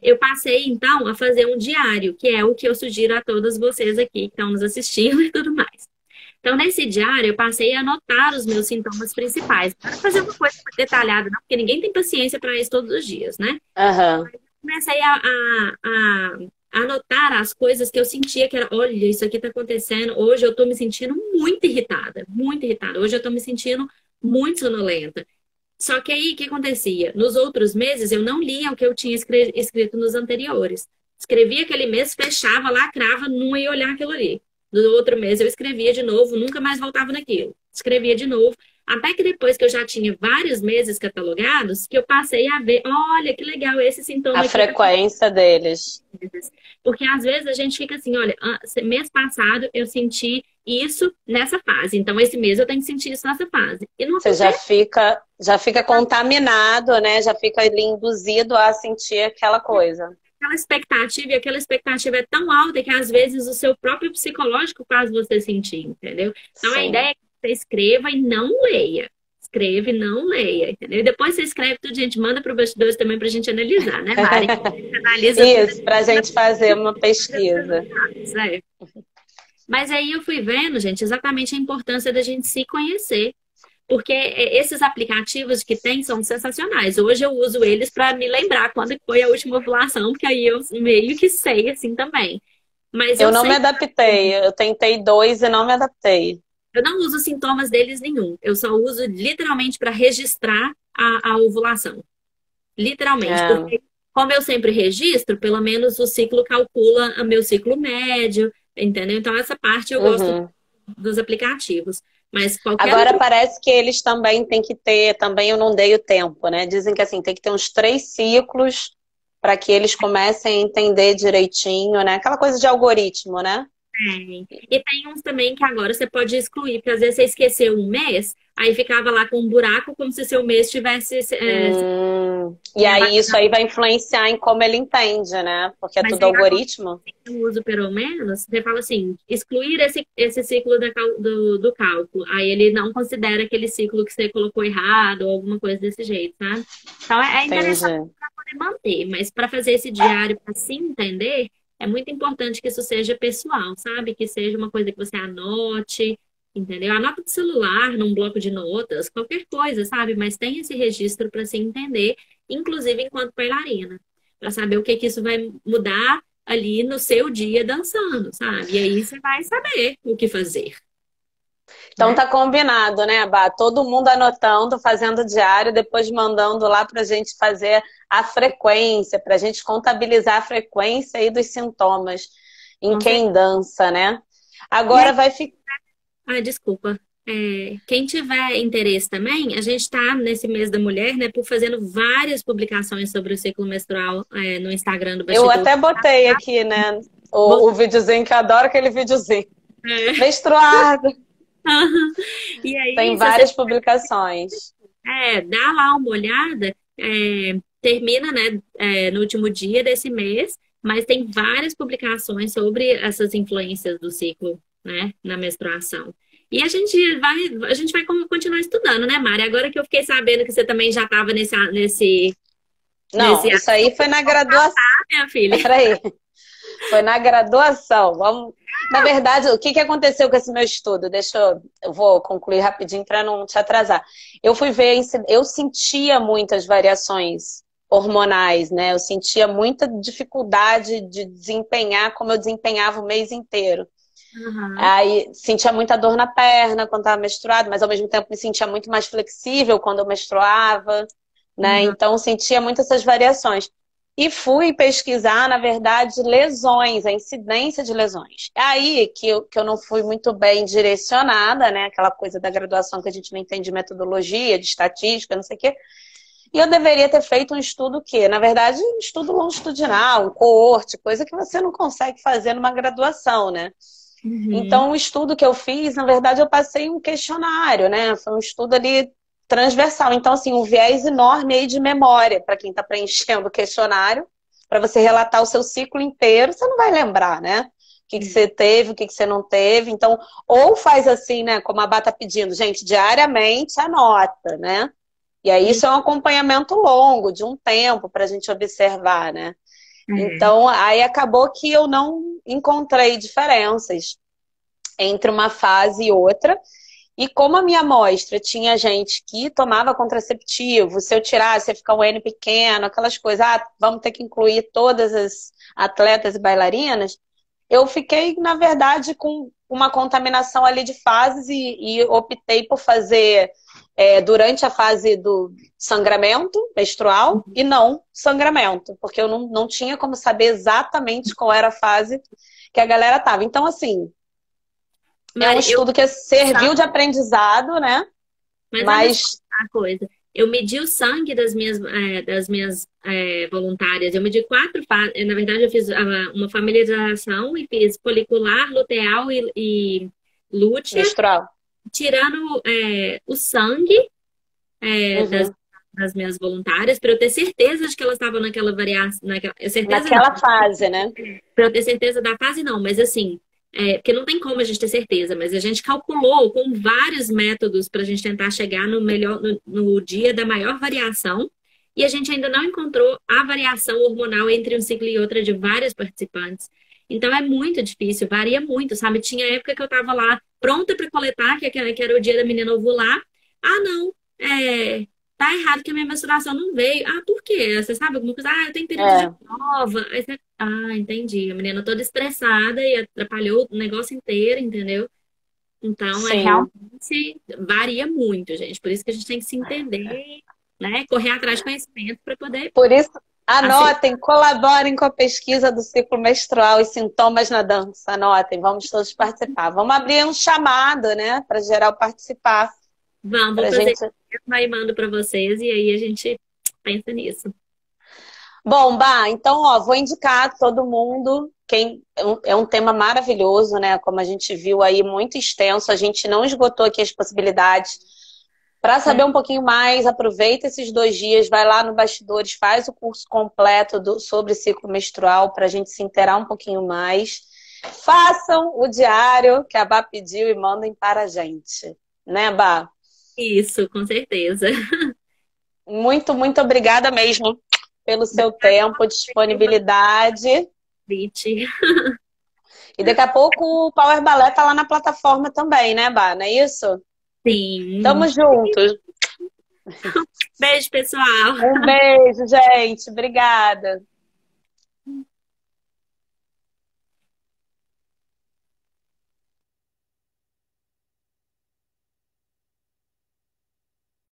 eu passei então a fazer um diário, que é o que eu sugiro a todos vocês aqui que estão nos assistindo e tudo mais. Então, nesse diário, eu passei a anotar os meus sintomas principais. Não era fazer uma coisa muito detalhada, não, porque ninguém tem paciência para isso todos os dias, né? Aham. Comecei a anotar as coisas que eu sentia que era, olha, isso aqui está acontecendo. Hoje eu estou me sentindo muito irritada, muito irritada. Hoje eu estou me sentindo muito sonolenta. Só que aí, o que acontecia? Nos outros meses, eu não lia o que eu tinha escrito nos anteriores. Escrevia aquele mês, fechava, lacrava, não ia olhar aquilo ali. No outro mês, eu escrevia de novo, nunca mais voltava naquilo. Escrevia de novo, até que depois que eu já tinha vários meses catalogados, que eu passei a ver, olha, que legal, esse A sintoma aqui tá frequência deles. vezes. Porque às vezes a gente fica assim, olha, mês passado eu senti isso nessa fase, então esse mês eu tenho que sentir isso nessa fase. E não Você já acontece. fica contaminado, né? Já fica ali induzido a sentir aquela coisa. Aquela expectativa, e aquela expectativa é tão alta que às vezes o seu próprio psicológico faz você sentir, entendeu? Então a Sim. ideia é que você escreva e não leia. Escreve e não leia, entendeu? E depois você escreve tudo, gente, manda para o bastidores também para a gente analisar, né, Mari? Você analisa tudo. Isso, para a gente fazer uma pesquisa. É. Mas aí eu fui vendo, gente, exatamente a importância da gente se conhecer. Porque esses aplicativos que tem são sensacionais. Hoje eu uso eles para me lembrar quando foi a última ovulação, porque aí eu meio que sei assim também. Mas Eu eu não me sei, adaptei. Eu tentei dois e não me adaptei. eu não uso sintomas deles nenhum. Eu só uso literalmente para registrar a ovulação. Literalmente. É. Porque, como eu sempre registro, pelo menos o ciclo calcula o meu ciclo médio, entendeu? Então, essa parte eu gosto Uhum. dos aplicativos. Mas qualquer Agora outro. parece que eles também têm que ter, também eu não dei o tempo, né? Dizem que assim, tem que ter uns 3 ciclos para que eles comecem a entender direitinho, né? Aquela coisa de algoritmo, né? Tem. E tem uns também que agora você pode excluir, porque às vezes você esqueceu um mês, aí ficava lá com um buraco como se seu mês tivesse. E aí isso aí vai influenciar em como ele entende, né? Porque é Mas tudo aí agora algoritmo. eu uso pelo menos, você fala assim, excluir esse ciclo do cálculo. Aí ele não considera aquele ciclo que você colocou errado ou alguma coisa desse jeito, sabe? Então é interessante Entendi. para poder manter, mas para fazer esse diário para se entender, é muito importante que isso seja pessoal, sabe? Que seja uma coisa que você anote, entendeu? Anota no celular, num bloco de notas, qualquer coisa, sabe? Mas tem esse registro para se entender, inclusive enquanto bailarina, para saber o que que isso vai mudar ali no seu dia dançando, sabe? E aí você vai saber o que fazer, Então né? tá combinado, né, Bá? Todo mundo anotando, fazendo diário, depois mandando lá pra gente fazer a frequência, pra gente contabilizar a frequência aí dos sintomas em Com certeza. quem dança, né? E aí, Agora vai ficar. desculpa. Quem tiver interesse também, a gente está nesse mês da mulher, né, por fazendo várias publicações sobre o ciclo menstrual, no Instagram do Eu Bastidor. até botei aqui, né, Você- o videozinho, que eu adoro aquele videozinho. é, Menstruada. E Tem aí, se você várias publicações. dá lá uma olhada, termina, né, no último dia desse mês, mas tem várias publicações sobre essas influências do ciclo, né, na menstruação. E a gente vai continuar estudando, né, Mari? Agora que eu fiquei sabendo que você também já estava nesse Não, isso aí foi na graduação. minha filha. Peraí. Foi na graduação. Vamos. Na verdade, o que que aconteceu com esse meu estudo? Eu vou concluir rapidinho para não te atrasar. Eu fui ver, eu sentia muitas variações hormonais, né? Eu sentia muita dificuldade de desempenhar como eu desempenhava o mês inteiro. Aham, Aí sentia muita dor na perna quando estava menstruada, mas ao mesmo tempo me sentia muito mais flexível quando eu menstruava, né? aham. Então sentia muito essas variações. E fui pesquisar, na verdade, lesões, a incidência de lesões. É aí que eu não fui muito bem direcionada, né? Aquela coisa da graduação que a gente não entende de metodologia, de estatística, não sei o quê. E eu deveria ter feito um estudo que, na verdade, um estudo longitudinal, um coorte, coisa que você não consegue fazer numa graduação, né? Uhum. Então, o estudo que eu fiz, na verdade, eu passei um questionário, né? Foi um estudo ali transversal. Então, assim, um viés enorme aí de memória para quem está preenchendo o questionário, para você relatar o seu ciclo inteiro, você não vai lembrar, né? O que que você teve, o que que você não teve. Então, ou faz assim, né? Como a Bá tá pedindo, gente, diariamente anota, né? E aí isso é um acompanhamento longo, de um tempo, para a gente observar, né? É. Então, aí acabou que eu não encontrei diferenças entre uma fase e outra. E como a minha amostra tinha gente que tomava contraceptivo, se eu tirasse ia ficar um N pequeno, aquelas coisas, vamos ter que incluir todas as atletas e bailarinas, eu fiquei, na verdade, com uma contaminação ali de fases e optei por fazer durante a fase do sangramento menstrual e não sangramento, porque eu não tinha como saber exatamente qual era a fase que a galera estava. Então, assim, é um Mari, estudo que serviu de aprendizado, né? mas olha só Mas a coisa. Eu medi o sangue das minhas voluntárias. Eu medi 4 fases. Na verdade, eu fiz uma familiarização e fiz folicular, luteal e lútea, menstrual. tirando o sangue é, das, Uhum. das minhas voluntárias para eu ter certeza de que elas estavam naquela variação. Certeza não. Naquela fase, né? Para eu ter certeza da fase, não. Mas assim, porque não tem como a gente ter certeza, mas a gente calculou com vários métodos para a gente tentar chegar no melhor, no dia da maior variação. E a gente ainda não encontrou a variação hormonal entre um ciclo e outro de vários participantes. Então é muito difícil, varia muito, sabe? Tinha época que eu estava lá pronta para coletar, que era o dia da menina ovular. Ah, não, tá errado que a minha menstruação não veio. Ah, por quê? Você sabe alguma coisa? Ah, eu tenho período de É, prova. Entendi. A menina toda estressada e atrapalhou o negócio inteiro, entendeu? Então, sim. realmente varia muito, gente. Por isso que a gente tem que se entender, né? Correr atrás de conhecimento para poder Por isso, aceitar. anotem, colaborem com a pesquisa do ciclo menstrual e sintomas na dança. Anotem, vamos todos participar. Vamos abrir um chamado, né, para geral participar, Vamos, vou para fazer gente. isso e mando para vocês e aí a gente pensa nisso. Bom, Bah, então, ó, vou indicar todo mundo. É um tema maravilhoso, né? Como a gente viu aí, muito extenso. A gente não esgotou aqui as possibilidades. Para saber um pouquinho mais, aproveita esses 2 dias, vai lá no Bastidores, faz o curso completo sobre ciclo menstrual para a gente se inteirar um pouquinho mais. Façam o diário que a Bá pediu e mandem para a gente. Né, Bá? Isso, com certeza. Muito, muito obrigada mesmo pelo seu tempo, disponibilidade. Convite. E daqui a pouco o Power Ballet tá lá na plataforma também, né, Bá? Não é isso? Tamo Sim. juntos. Beijo, pessoal. Um beijo, gente. Obrigada.